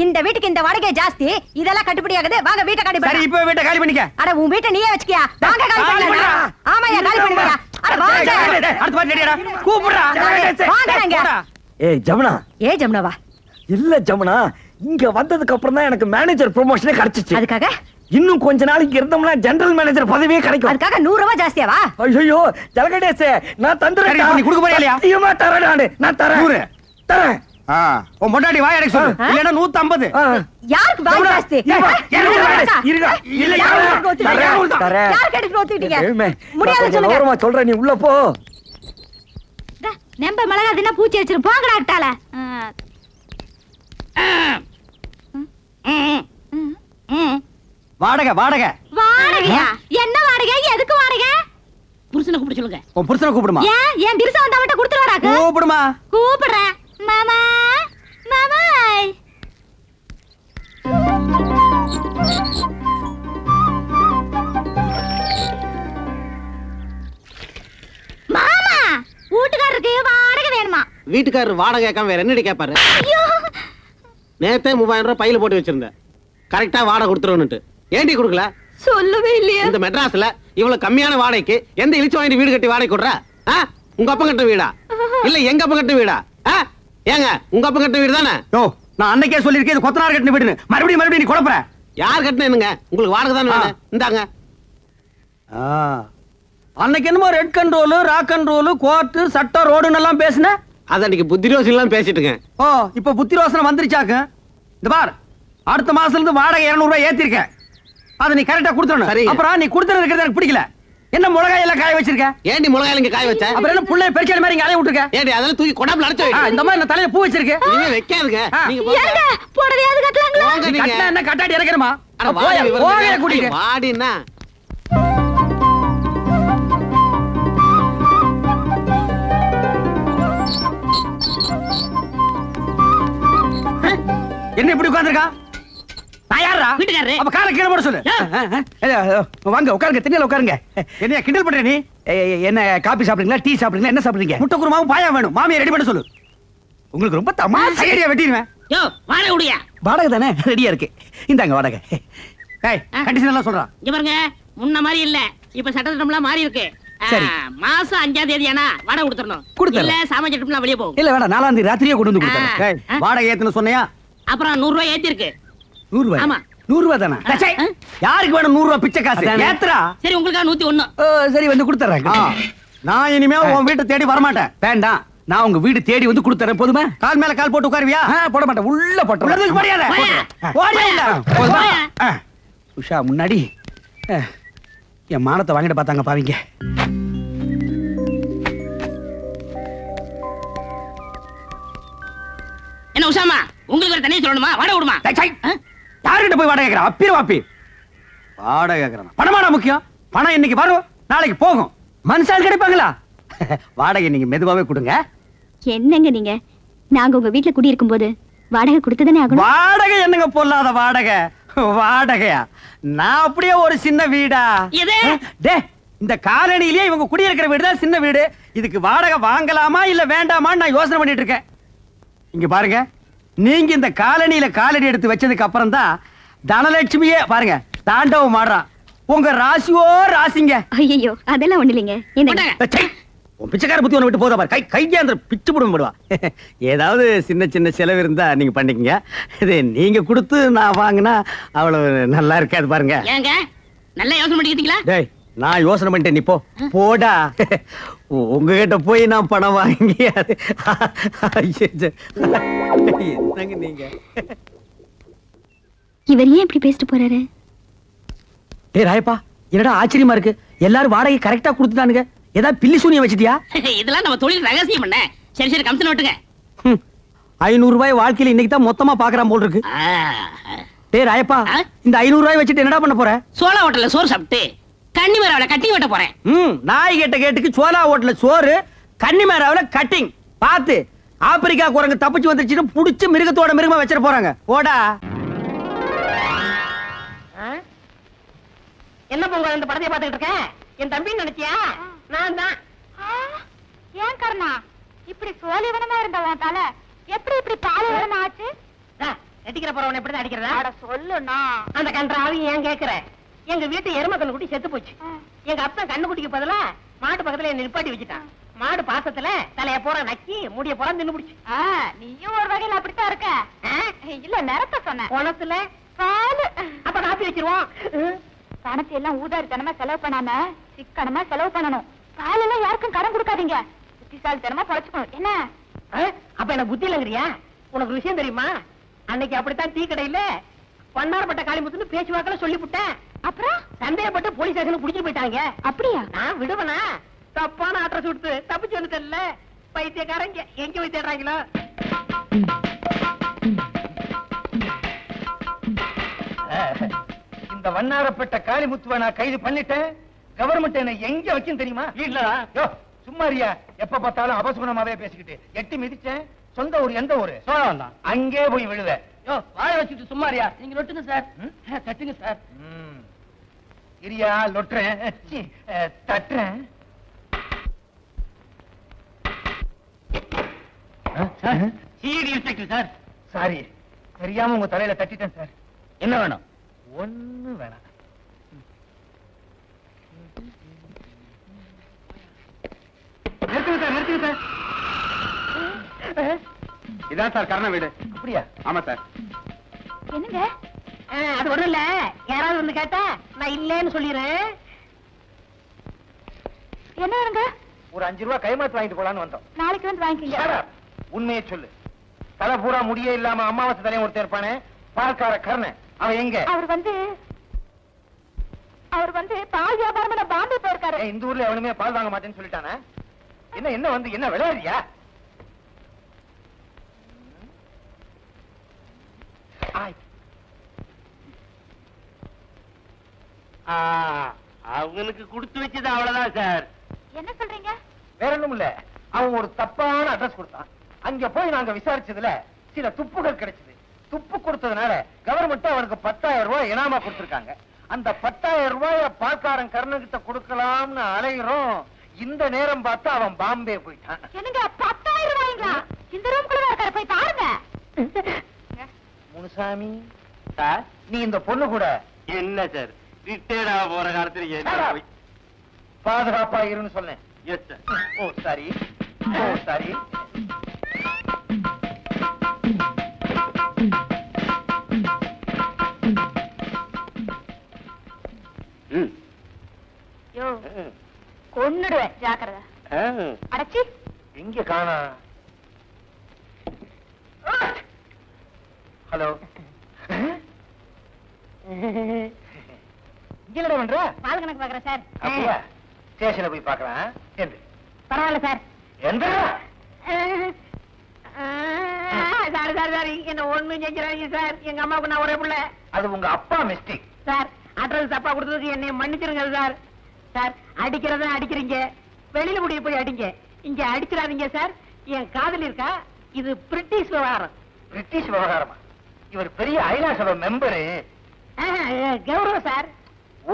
இந்த வீட்டுக்கு இந்த வாடகை ஜாஸ்தி, இதெல்லாம் கட்டுப்படி ஆகுது. வாங்க வீட்டை காலி பண்ணு. சரி, இப்போ வீட்டை காலி பண்ணிக்க. அட உன் வீட்டை நீயே வச்சுக்கியா? வாங்க காலி பண்ணு. ஆமாயா, காலி பண்ணுங்க. அட வாங்க. அடுத்த பாட்டு ரெடியாடா. கூப்பிடுறா. வாங்கங்க. ஏய் ஜமுனா. ஏய் ஜமுனாவா? இல்ல ஜமுனா, இங்க வந்ததுக்கு அப்புறம் தான் எனக்கு மேனேஜர் ப்ரமோஷனே கிடைச்சிச்சு. அதுக்காக இன்னும் கொஞ்ச நாளைக்கு இருந்தோம்னா ஜெனரல் மேனேஜர் பதவியே கிடைக்கும். அதுக்காக 100 ரூபாய் ஜாஸ்தியாவா? ஐயோ ஜலகண்டேசே, நான் தந்துறேன். நீ கொடுக்க போறியா இல்லையா? சத்தியமா தரேன். நான் தரேன். தரேன். உன் பொண்டாட்டி வாய் அடைக்க சொல்லு. இல்லனா 150. யாருக்கு வாய் ஜாஸ்தி? இருங்க. இல்ல யார் கேட்டு ஒத்துக்கிட்டீங்க? முடியாது சொல்லுங்க. ஓரமா சொல்றேன், நீ உள்ள போ. நம்ப மிளகா தின்னா பூச்சி வச்சிரு. போங்கடா அட்டால. வாடகை வாடகை வாடகையா? என்ன வாடகை? எதுக்கு வாடகை? புருஷனை கூப்பிட சொல்லுங்க. உன் புருஷனை கூப்பிடுமா? ஏன் என் திரிசா வந்தா மட்டும் கொடுத்துருவாராக்கு? கூப்பிடுமா? கூப்பிடுறேன். மாமா மாமா. மாமா, வீட்டுக்காரருக்கு வாடகை வேணுமா? வீட்டுக்காரர் வாடகை கேட்காம வேற என்னடி கேட்பாரு? நேத்தே 3000 ரூபாய் பையில போட்டு வச்சிருந்தேன். கரெக்டா வாடகை கொடுத்துருவனுட்டு. ஏண்டி கொடுக்கல? சொல்லவே இல்லையா? இந்த மெட்ராஸ்ல இவ்வளவு கம்மியான வாடகைக்கு எந்த இழிச்சு வாங்கி வீடு கட்டி வாடகை கொடுற? உங்க அப்பா கட்ட வீடா இல்ல எங்க அப்பா கட்ட வீடா? ஏங்க உங்க அப்பா கட்ட வீடு தானே? நான் அன்னைக்கே சொல்லிருக்கேன், இது கொத்தனார் கட்டின வீடுன்னு. மறுபடியும் நீ குழப்பற. யார் கட்டினேனுங்க? உங்களுக்கு வாடகை தானே வேணும். இந்தாங்க. அன்னைக்கு என்னமோ red control, rock control, court, சட்டம், ரோடுன்னு எல்லாம் பேசுன. அது அன்னைக்கு புத்தி ரோசனை எல்லாம் பேசிட்டுங்க. இப்ப புத்தி ரோசனை வந்துருச்சாக்கு. இந்த பார், அடுத்த மாசத்துல இருந்து வாடகை 200 ரூபாய் ஏத்திருக்க. அதை நீ கரெக்டா கொடுத்துடணும். அப்புறம் நீ கொடுத்துறது இருக்கிறது எனக்கு பிடிக்கல. என்ன மிளகாய் எல்லாம் காய வச்சிருக்க? ஏண்டி மிளகாய் இங்க காய வச்ச? அப்புறம் என்ன புள்ளைய பெருக்காத மாதிரி இங்க அலைய விட்டுருக்க? ஏண்டி அதெல்லாம் தூக்கி கொடாப்ல அடைச்சு வை. இந்த மாதிரி தலையில பூ வச்சிருக்கு. நீங்க வைக்காதுங்க. நீங்க ஏங்க போடவையாவது கட்டலாங்களா? போங்க. நீங்க என்ன கட்டாடி இறக்கறமா? அட போங்க கூட்டிட்டு. வாடினா என்ன இப்படி உட்கார்ந்திருக்கா? யாரா வீட்டுக்காரரு? அப்ப காரை கீழே போட சொல்லு. வாங்க உட்காருங்க, திண்ணையில உட்காருங்க. என்ன கிண்டல் பண்ற நீ? என்ன காபி சாப்பிடுறீங்களா, டீ சாப்பிடுறீங்களா, என்ன சாப்பிடுறீங்க? முட்டை குருமாவும் பாயா வேணும். மாமியை ரெடி பண்ண சொல்லு. உங்களுக்கு ரொம்ப தமாஷா ஐடியா வெட்டிடுவேன். யோ வாடகை உடையா? வாடகை தானே ரெடியா இருக்கு. இந்தாங்க வாடகை. ஏய் கண்டிஷன் எல்லாம் சொல்றான். இங்க பாருங்க, முன்ன மாதிரி இல்ல. இப்ப சட்டத்திட்டம்லாம் மாறி இருக்கு. சரி. மாசம் 5ஆம் தேதி ஆனா வாடகை கொடுத்துறணும். கொடுத்துறேன். இல்ல சாமான் சட்டம்லாம் வெளிய போகும். இல்ல வேணாம், 4ஆம் தேதி ராத்திரியே கொண்டு வந்து கொடுத்துறேன். வாடகை ஏத்துன சொன்னையா? அப்புறம் 100 ரூபாய் ஏத்தி இருக்கு. 100 ரூபாய்? ஆமா. 100 ரூபாய் தானே? யாருக்கு வேணும் 100 ரூபாய் பிச்சை காசு? ஏத்துறா. சரி உங்களுக்கா 101. சரி வந்து கொடுத்துறேன். நான் இனிமே உன் வீட்டை தேடி வர மாட்டேன். வேண்டாம், நான் உங்க வீடு தேடி வந்து கொடுத்துறேன். போதுமா? கால் மேல கால் போட்டு உட்காருவியா? போட மாட்டேன். உள்ள போட்டு உள்ளதுக்கு முடியாத. உஷா முன்னாடி என் மானத்தை வாங்கிட்டு பார்த்தாங்க பாவீங்க. என்ன உஷாமா, உங்களுக்கு ஒரு தனியா சொல்லணுமா? வாடகை விடுமா? யாருகிட்ட போய் வாடகை கேட்கறான்? அப்பீர வாப்பி வாடகை கேட்கறான். பணமாடா முக்கியம்? பணம் இன்னைக்கு வரும், நாளைக்கு போகும். மனுஷால் கிடைப்பாங்களா? வாடகை நீங்க மெதுவாவே கொடுங்க. என்னங்க நீங்க? நாங்க உங்க வீட்டுல குடி இருக்கும் போது வாடகை கொடுத்துதானே ஆகணும். வாடகை என்னங்க பொல்லாத வாடகை? வாடகையா? நான் அப்படியே ஒரு சின்ன வீடா? டே, இந்த காலனிலேயே இவங்க குடியிருக்கிற வீடு தான் சின்ன வீடு. இதுக்கு வாடகை வாங்கலாமா இல்ல வேண்டாமான்னு நான் யோசனை பண்ணிட்டு இருக்கேன். இங்க பாருங்க, நீங்க இந்த காலனியில காலடி எடுத்து வச்சதுக்கு அப்புறம் தான் தனலட்சுமியே பாருங்க தாண்டவம் ஆடுறான். உங்க ராசியோ ராசிங்க. ஐயோ அதெல்லாம் ஒண்ணு இல்லைங்க. உன் பிச்சைக்கார புத்தி ஒண்ணு விட்டு போதா பாரு. கையாந்திர பிச்சு போடும் போடுவா. ஏதாவது சின்ன சின்ன செலவு இருந்தா நீங்க பண்ணிக்கங்க. இது நீங்க கொடுத்து நான் வாங்கினா அவ்வளவு நல்லா இருக்காது பாருங்க. ஏங்க நல்லா யோசனை பண்ணிக்கிட்டீங்களா? டேய், நான் யோசனை பண்ணிட்டேன், நீ போ. போடா. உங்ககிட்ட போய் நான் பணம் வாங்கி என்னங்க நீங்க? இவர் ஏன் இப்படி பேசிட்டு போறாரு? டேய் ராயப்பா, என்னடா ஆச்சரியமா இருக்கு. எல்லாரும் வாடகை கரெக்டா கொடுத்துட்டானுங்க. ஏதாவது பில்லி சூனியம் வச்சிட்டியா? இதெல்லாம் நம்ம தொழில் ரகசியம் பண்ண. சரி சரி கம்சன் ஓட்டுங்க. 500 ரூபாய் வாழ்க்கையில இன்னைக்கு தான் மொத்தமா பாக்குறான் போல் இருக்கு. டேய் ராயப்பா, இந்த 500 ரூபாய் வச்சுட்டு என்னடா பண்ண போற? சோளா ஹோட்டல்ல சோறு சாப்பிட்டு கன்னிமேராவில கட்டி வெட்ட போறேன். நாய் கேட்ட கேட்டுக்கு சோளா ஹோட்டல்ல சோறு, கன்னிமேராவில கட்டிங். பாத்து ஆப்பிரிக்கா குரங்கு தப்பிச்சு வந்துருச்சுன்னு புடிச்சு மிருகத்தோட மிருகமா வச்சிட போறாங்க. போடா. என்ன பொங்க இந்த படத்தை பார்த்துட்டு இருக்க? என் தம்பி நினைச்சியா? நான் தான். ஏன் கர்ணா இப்படி சோழிவனமா இருந்தவன் தலை எப்படி இப்படி பாலைவனமா ஆச்சு? கட்டிக்கிற போறவன் எப்படிதான் அடிக்கிறதா? சொல்லுண்ணா. அந்த கன்றாவி ஏன் கேக்குற? எங்க வீட்டு எருமை கண்ணு குட்டி செத்து போச்சு. எங்க அப்பா கண்ணு குட்டிக்கு பதிலா மாட்டு பக்கத்துல என்ன நிப்பாட்டி வச்சுட்டான். மாடு பாசத்துல தலைய போற நக்கி முடிய போற தின்னு பிடிச்சு. நீயும் ஒரு வகையில அப்படித்தான் இருக்க. இல்ல நிறத்த சொன்ன பணத்துல பாலு. அப்ப காப்பி வச்சிருவோம். பணத்தை எல்லாம் ஊதாரித்தனமா செலவு பண்ணாம சிக்கனமா செலவு பண்ணணும். பால் எல்லாம் யாருக்கும் கடன் கொடுக்காதீங்க. புத்திசாலித்தனமா பழச்சுக்கணும். என்ன அப்ப என்ன புத்தி இல்லங்கிறியா? உனக்கு விஷயம் தெரியுமா? அன்னைக்கு அப்படித்தான் டீ கடையில வண்ணாரப்பட்ட காளிமுத்துன்னு பேச்சுவாக்கல சொல்லிவிட்டேன். அப்புறம் சந்தேகப்பட்டு போலீஸ் ஸ்டேஷன் புடிச்சு போயிட்டாங்க. அப்படியா? நான் விடுவனா? தப்பான அட்ரஸ் கொடுத்து தப்பிச்சு வந்து தெரியல. பைத்தியக்காரங்க எங்க போய் தேடுறாங்களோ. இந்த வண்ணாரப்பட்ட காளிமுத்துவை நான் கைது பண்ணிட்டேன். கவர்மெண்ட் என்ன எங்க வைக்கும் தெரியுமா? வீட்டுல. சும்மாரியா, எப்ப பார்த்தாலும் அபசுகுணமாவே பேசிக்கிட்டு எட்டி மிதிச்சேன். சொந்த ஊர் எந்த ஊரு? அங்கே போய் விழுவ. வாழ வச்சுட்டு சும்மாரியா? நீங்க நொட்டுங்க சார். தட்டுங்க சார். இரியா லொட்டுறேன், தட்டுறேன். CID inspector sir. சாரி, தெரியாம உங்க தலையில தட்டிட்டேன் சார். என்ன வேணும்? ஒண்ணு வேணாம். நிறுத்துங்க சார், நிறுத்துங்க சார். இதான் சார் கர்ண வீடு. அப்படியா? ஆமா சார். என்னங்க? அது ஒண்ணும் இல்ல. யாராவது வந்து கேட்டா நான் இல்லன்னு சொல்லிடுறேன். என்ன வேணுங்க? ஒரு 5 ரூபாய் கைமாத்து வாங்கிட்டு போலான்னு வந்தோம். நாளைக்கு வந்து வாங்கிக்கங்க. உண்மையை சொல்லு. தலை பூரா முடியே இல்லாம அமாவாசை தலையும் ஒருத்தர் இருப்பானே, பால்கார கர்ணன், அவன் எங்க? அவர் வந்து பால் வியாபாரம் பாம்பே போயிருக்காரு. இந்த ஊர்ல எவனுமே பால் வாங்க மாட்டேன்னு சொல்லிட்டானே. என்ன வந்து என்ன விளையாடுறியா? அவனுக்கு கொடுத்து வச்சது அவ்வளவுதான் சார். என்ன சொல்றீங்க? வேற ஒண்ணும் இல்ல. அவன் ஒரு தப்பான அட்ரஸ் கொடுத்தான். அங்க போய் நாங்க விசாரிச்சதுல சில துப்புகள் கிடைச்சது. துப்பு கொடுத்ததுனால கவர்மெண்ட் அவனுக்கு 10,000 ரூபாய் இனாமா கொடுத்திருக்காங்க. அந்த 10,000 ரூபாய பால்காரன் கர்ணகிட்ட கொடுக்கலாம்னு அலைகிறோம். இந்த நேரம் பார்த்து அவன் பாம்பே போயிட்டான். என்னங்க 10,000 ரூபாய்ங்களா? இந்த ரூம்குள்ள இருக்காரு, போய் பாருங்க. முனுசாமி சார், நீ இந்த பொண்ணு கூட என்ன சார் ரிட்டையர்ட் ஆக போற காலத்துல பாதுகாப்பா இருன்னு சொன்னேன். Yes sir. Oh sorry, oh sorry. யோ கொன்னுடுவேன், ஜாக்கிரதை. அடச்சி எங்க காணா? ஹலோ, இங்க என்ன பண்ற? பால் கணக்கு பாக்குறேன் சார். அப்படியா? ஸ்டேஷன்ல போய் பாக்கலாம். என்று பரவாயில்ல சார். எந்த சார் சார் சார் என்ன ஒண்ணும் செஞ்சிடாதீங்க சார். எங்க அம்மாவுக்கு நான் ஒரே பிள்ளை. அது உங்க அப்பா மிஸ்டேக் சார். அட்ரஸ் தப்பா கொடுத்ததுக்கு என்னை மன்னிச்சிருங்க சார். சார் அடிக்கிறதா அடிக்கிறீங்க, வெளியில முடிய போய் அடிங்க, இங்க அடிச்சிடாதீங்க சார். என் காதல் இருக்கா? இது பிரிட்டிஷ் விவகாரம். பிரிட்டிஷ் விவகாரமா? இவர் பெரிய ஐநாசபை மெம்பரு. கௌரவம் சார்.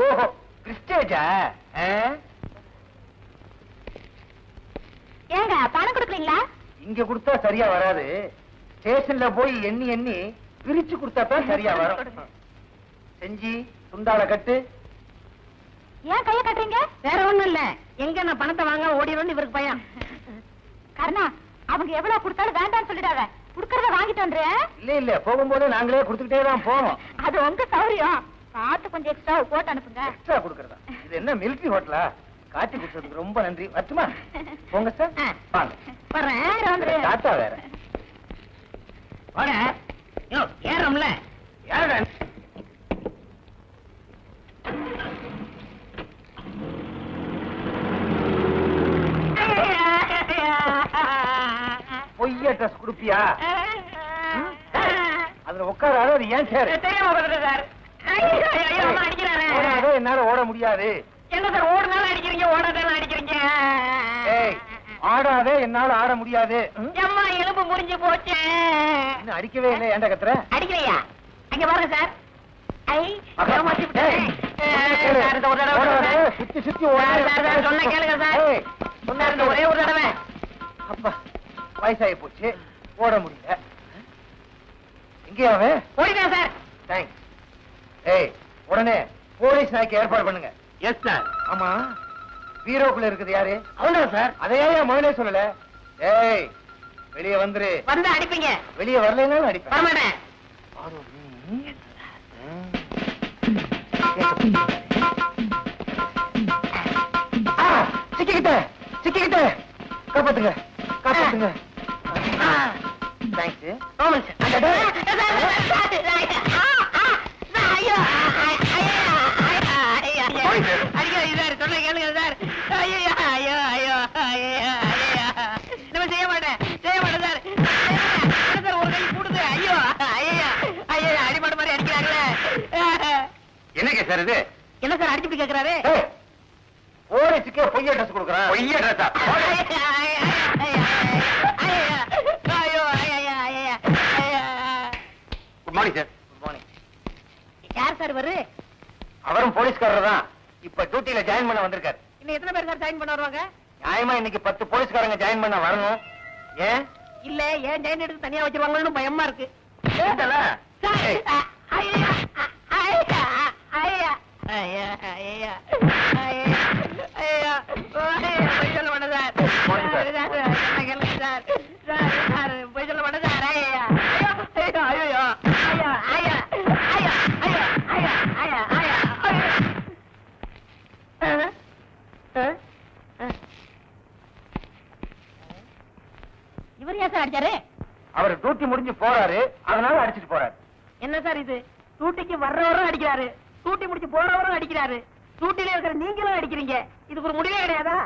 ஓஹோ, கிறிஸ்டேஜா? ஏங்க பணம் கொடுக்கலீங்களா? இங்க கொடுத்தா சரியா வராது. ஸ்டேஷன்ல போய் எண்ணி எண்ணி பிரிச்சு கொடுத்தா தான் சரியா வரும். செஞ்சி துண்டால கட்டு. ஏன் கைய கட்டுறீங்க? வேற ஒண்ணும் இல்ல, எங்க நான் பணத்தை வாங்க ஓடிடும்னு இவருக்கு பயம். கருணா, அவங்க எவ்வளவு கொடுத்தாலும் வேண்டாம்னு சொல்லிடாத. குடுக்கறத வாங்கிட்டு வந்துரு. இல்ல இல்ல, போகும்போது நாங்களே கொடுத்துக்கிட்டே தான் போவோம். அது உங்க சௌரியம். பார்த்து கொஞ்சம் எக்ஸ்ட்ரா போட்டு அனுப்புங்க. எக்ஸ்ட்ரா கொடுக்கறதா? இது என்ன மிலிட்டரி ஹோட்டலா? காட்டி கொடுத்ததுக்கு ரொம்ப நன்றி. வரட்டுமா? போங்க சார். வாங்க. வரேன். டாட்டா வேற. வாங்க. ஏறோம்ல. யாரா? குடுப்பியா அதுல உட்காராத, அது ஏன் சேரு? தெரியாம வந்துட்டேன் சார். ஐயோ, ஐயோ, அம்மா அடிக்கிறாரே. ஓடாத, என்னால ஓட முடியாது. என்ன சார் ஓடுனாலும் அடிக்கிறீங்க, ஓடாதாலும் அடிக்கிறீங்க. ஏய், ஆடாதே, என்னால ஆட முடியாது. அம்மா எலும்பு முறிஞ்சு போச்சு. இன்னும் அடிக்கவே இல்லை, ஏன்டா கத்துற? அடிக்கலையா? அங்க பாருங்க சார். ஐ, ஏமாத்தி விட்டேன். ஏய், சார், இந்த ஒரு தடவை ஓடாத, சார். சுத்தி சுத்தி சார், சார், சார், சொன்னா கேளுங்க சார். ஏய், சார், இந்த ஒரே ஒரு தடவை. அப்பா, வயசாகி போச்சு, ஓட முடியல. எங்கேயா அவன்? ஓடிதான் சார். தேங்க்ஸ். ஏய், உடனே போலீஸ் நாய்க்கு ஏற்பாடு பண்ணுங்க. Yes sir. ஆமா, பீரோக்குள்ள இருக்குது யாரு? அவன்தான் சார். அதையே முதலே சொல்லல. ஏய், வெளியே வந்துரு. வந்து அடிப்பீங்க. வெளியே வரலைன்னாலும் அடிப்பேன். வரமாட்டேன். சிக்கிக்கிட்டேன், சிக்கிக்கிட்டேன். காப்பாத்துங்க, காப்பாத்துங்க. தேங்க்ஸ். ஆமாம் சார். ஐயோ, அடிக்கிறாங்க சார். சொன்ன கேளுங்க சார். ஐயோ, ஐயோ, ஐயோ, ஐயோ, நம்ம செய்ய மாட்டேன், செய்ய மாட்டேன் சார். சார், ஒரு கை கூடுது. ஐயோ, ஐயோ, ஐயோ, அடிமாடு மாதிரி அடிக்கிறாங்களே. என்னங்க சார் இது? என்ன சார் அடிச்சுட்டு கேட்கிறாரு? போலீஸுக்கே பொய் அட்ரஸ் கொடுக்குறான். பொய் அட்ரஸா? Good morning sir. Good morning. யார் சார் இவரு? அவரும் போலீஸ்காரர் தான். இப்ப டியூட்டில ஜாயின் பண்ண வந்திருக்காரு. இன்னும் எத்தனை பேர் சார் ஜாயின் பண்ண வருவாங்க? நியாயமா இன்னைக்கு 10 போலீஸ்காரங்க ஜாயின் பண்ண வரணும். ஏன்? இல்ல, ஏன் ஜாயின் எடுத்து தனியா வச்சிருவாங்கன்னு பயமா இருக்கு. ஏண்டல? ஏய், இவர் ஏன் சார் அடிச்சாரு? அவர் டியூட்டி முடிஞ்சு போறாரு, அதனால அடிச்சிட்டு போறாரு. என்ன சார் இது? டூட்டிக்கு வர்றவரும் அடிக்கிறாரு, டூட்டி முடிச்சு போறவரும் அடிக்கிறாரு, டூட்டில இருக்கிற நீங்களும் அடிக்கிறீங்க. இதுக்கு ஒரு முடிவே கிடையாதா?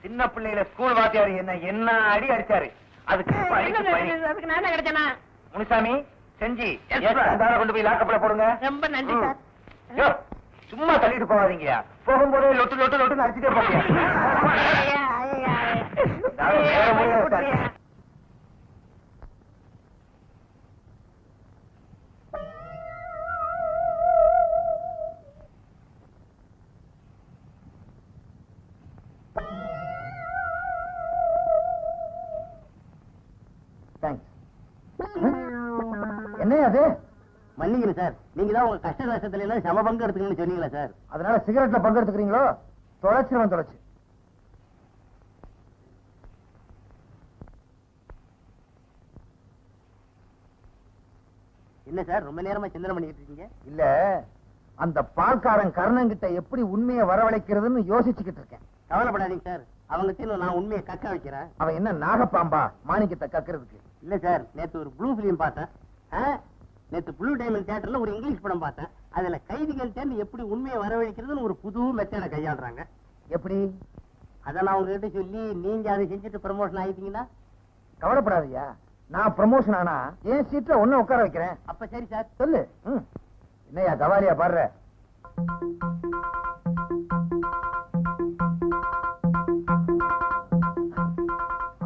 சின்ன பிள்ளையில ஸ்கூல் வாத்தியார் என்ன அடி அடிச்சாரு. அதுக்கு இப்ப அடிச்சு பழி. அதுக்கு நான் தான் கிடைச்சேனா? முனுசாமி, செஞ்சி, கொண்டு போய் லாக்கப்ல போடுங்க. ரொம்ப நன்றி சார். யோ, சும்மா தள்ளிட்டு போகாதீங்க. போகும்போதே லொட்டு லொட்டு லொட்டுன்னு அடிச்சுட்டே போங்க. வேற முடியாது சார். என்ன அது? மன்னிக்கணும் சார், நீங்க தான் உங்க கஷ்ட நஷ்டத்துல எல்லாம் சம பங்கு எடுத்துக்கணும்னு சொன்னீங்களா சார்? அதனால சிகரெட்ல பங்கு எடுத்துக்கிறீங்களோ? தொலைச்சிருவன் தொலைச்சு. என்ன சார் ரொம்ப நேரமா சிந்தனை பண்ணிட்டு இருக்கீங்க? இல்ல, அந்த பால்காரன் கர்ணங்கிட்ட எப்படி உண்மையை வரவழைக்கிறதுன்னு யோசிச்சுக்கிட்டு இருக்கேன். கவலைப்படாதீங்க சார், அவங்க நான் உண்மையை கக்க வைக்கிறேன். அவன் என்ன நாகப்பாம்பா மாணிக்கத்தை கக்கிறதுக்கு? இல்ல சார், நேத்து ஒரு ப்ளூ பிலிம் பார்த்தேன். நேத்து ப்ளூ டைமண்ட் தியேட்டர்ல ஒரு இங்கிலீஷ் படம் பார்த்தேன். அதுல கைதிகள் சேர்ந்து எப்படி உண்மையை வரவழைக்கிறதுன்னு ஒரு புது மெத்தட கையாளுறாங்க. எப்படி? அத நான் உங்ககிட்ட சொல்லி நீங்க அதை செஞ்சுட்டு ப்ரமோஷன் ஆயிட்டீங்கன்னா? கவலைப்படாதயா, நான் ப்ரமோஷன் ஆனா என் சீட்ல ஒண்ணு உட்கார வைக்கிறேன். அப்ப சரி சார். சொல்லு. என்னையா கவாலியா பாடுற?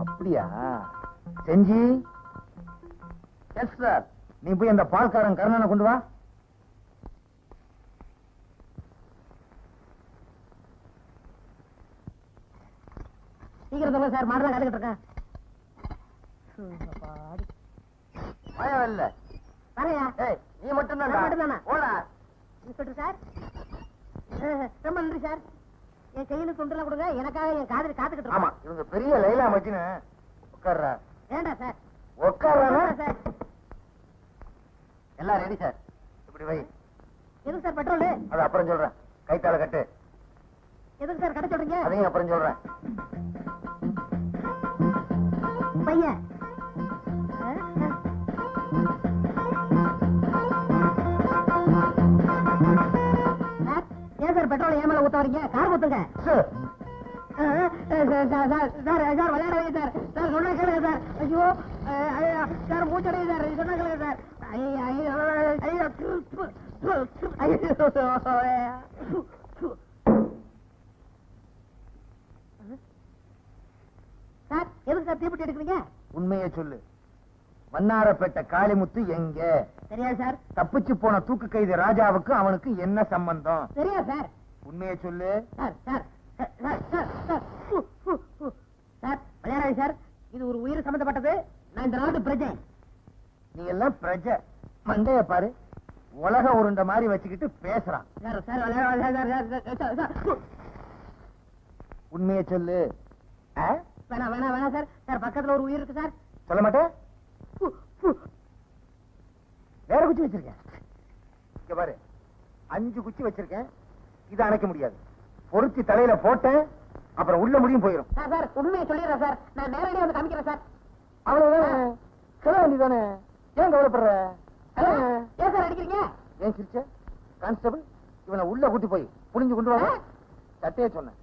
அப்படியா? செஞ்சி. Yes sir. நீ போய் அந்த பால்காரன் கர்ணனை கொண்டு வா. சீக்கிரம் சார், மாடலாம் கத்துக்கிட்டு இருக்கேன். இல்ல வரையா? நீ மட்டும் நான் மட்டும்தானா? ஓடா. இன்ஸ்பெக்டர் சார், ரொம்ப நன்றி சார். என் கையில துண்டெல்லாம் கொடுங்க, எனக்காக என் காதலி காத்துக்கிட்டு ஆமா, இருக்கோம். இவங்க பெரிய லைலா மச்சின்னு உட்கார்றா. வேண்டாம் சார். உட்கார்றா சார். எல்லாம் ரெடி சார். இப்படி வை. எதுக்கு சார் பெட்ரோல்? அது அப்புறம் சொல்றேன். கைத்தால கட்டு. எதுக்கு சார் கடை சொல்றீங்க? அதையும் அப்புறம் சொல்றேன். பையன் ஏன் சார் பெட்ரோல் ஏன் மேல ஊத்த வரீங்க? கார் ஊத்துங்க. Sir விளையாடாதீங்க sir. சார் சொல்ல கேளுங்க சார். ஐயோ சார் மூச்சடையுது சார் சொன்னாங்களே சார் ஐயோ சார் எதுக்கு சார் தீப்பெட்டி எடுக்கிறீங்க? உண்மையை சொல்லு, வண்ணாரப்பேட்டை காளிமுத்து எங்க? தெரியாது சார். தப்பிச்சு போன தூக்கு கைதி ராஜாவுக்கு அவனுக்கு என்ன சம்பந்தம்? தெரியாது சார். உண்மையை சொல்லு. Sir sir sir sir sir sir விளையாடாது சார், இது ஒரு உயிர் சம்பந்தப்பட்டது. நான் இந்த நாட்டு பிரஜை. நீ எல்லாம் பிரஜை, மண்டைய பாரு, உலக உருண்ட மாதிரி வச்சுக்கிட்டு பேசுறான். சார் சார் விளையாடாது. உண்மையை சொல்லு. வேணாம் வேணாம் வேணாம் சார். சார் பக்கத்துல ஒரு உயிர் இருக்கு சார். சொல்ல மாட்டேன். வேற குச்சி வச்சிருக்கேன். இங்க பாரு, 5 குச்சி வச்சிருக்கேன். இதை அணைக்க முடியாது. பொருத்தி தலையில போட்டேன், அப்புறம் உள்ள முடியும் போயிடும். சார் சார் உண்மையை சொல்லிடுறேன் சார். நான் நேரடியாக வந்து காமிக்கிறேன் சார். அவ்வளவுதானே, சொல்ல வேண்டியதானே, ஏன் கவலைப்படுற? ஏன் சார் அடிக்கிறீங்க? ஏன் சிரிச்ச? கான்ஸ்டபிள், இவனை உள்ள கூட்டி போய் புளிஞ்சு கொண்டு வர சட்டையே சொன்னேன்.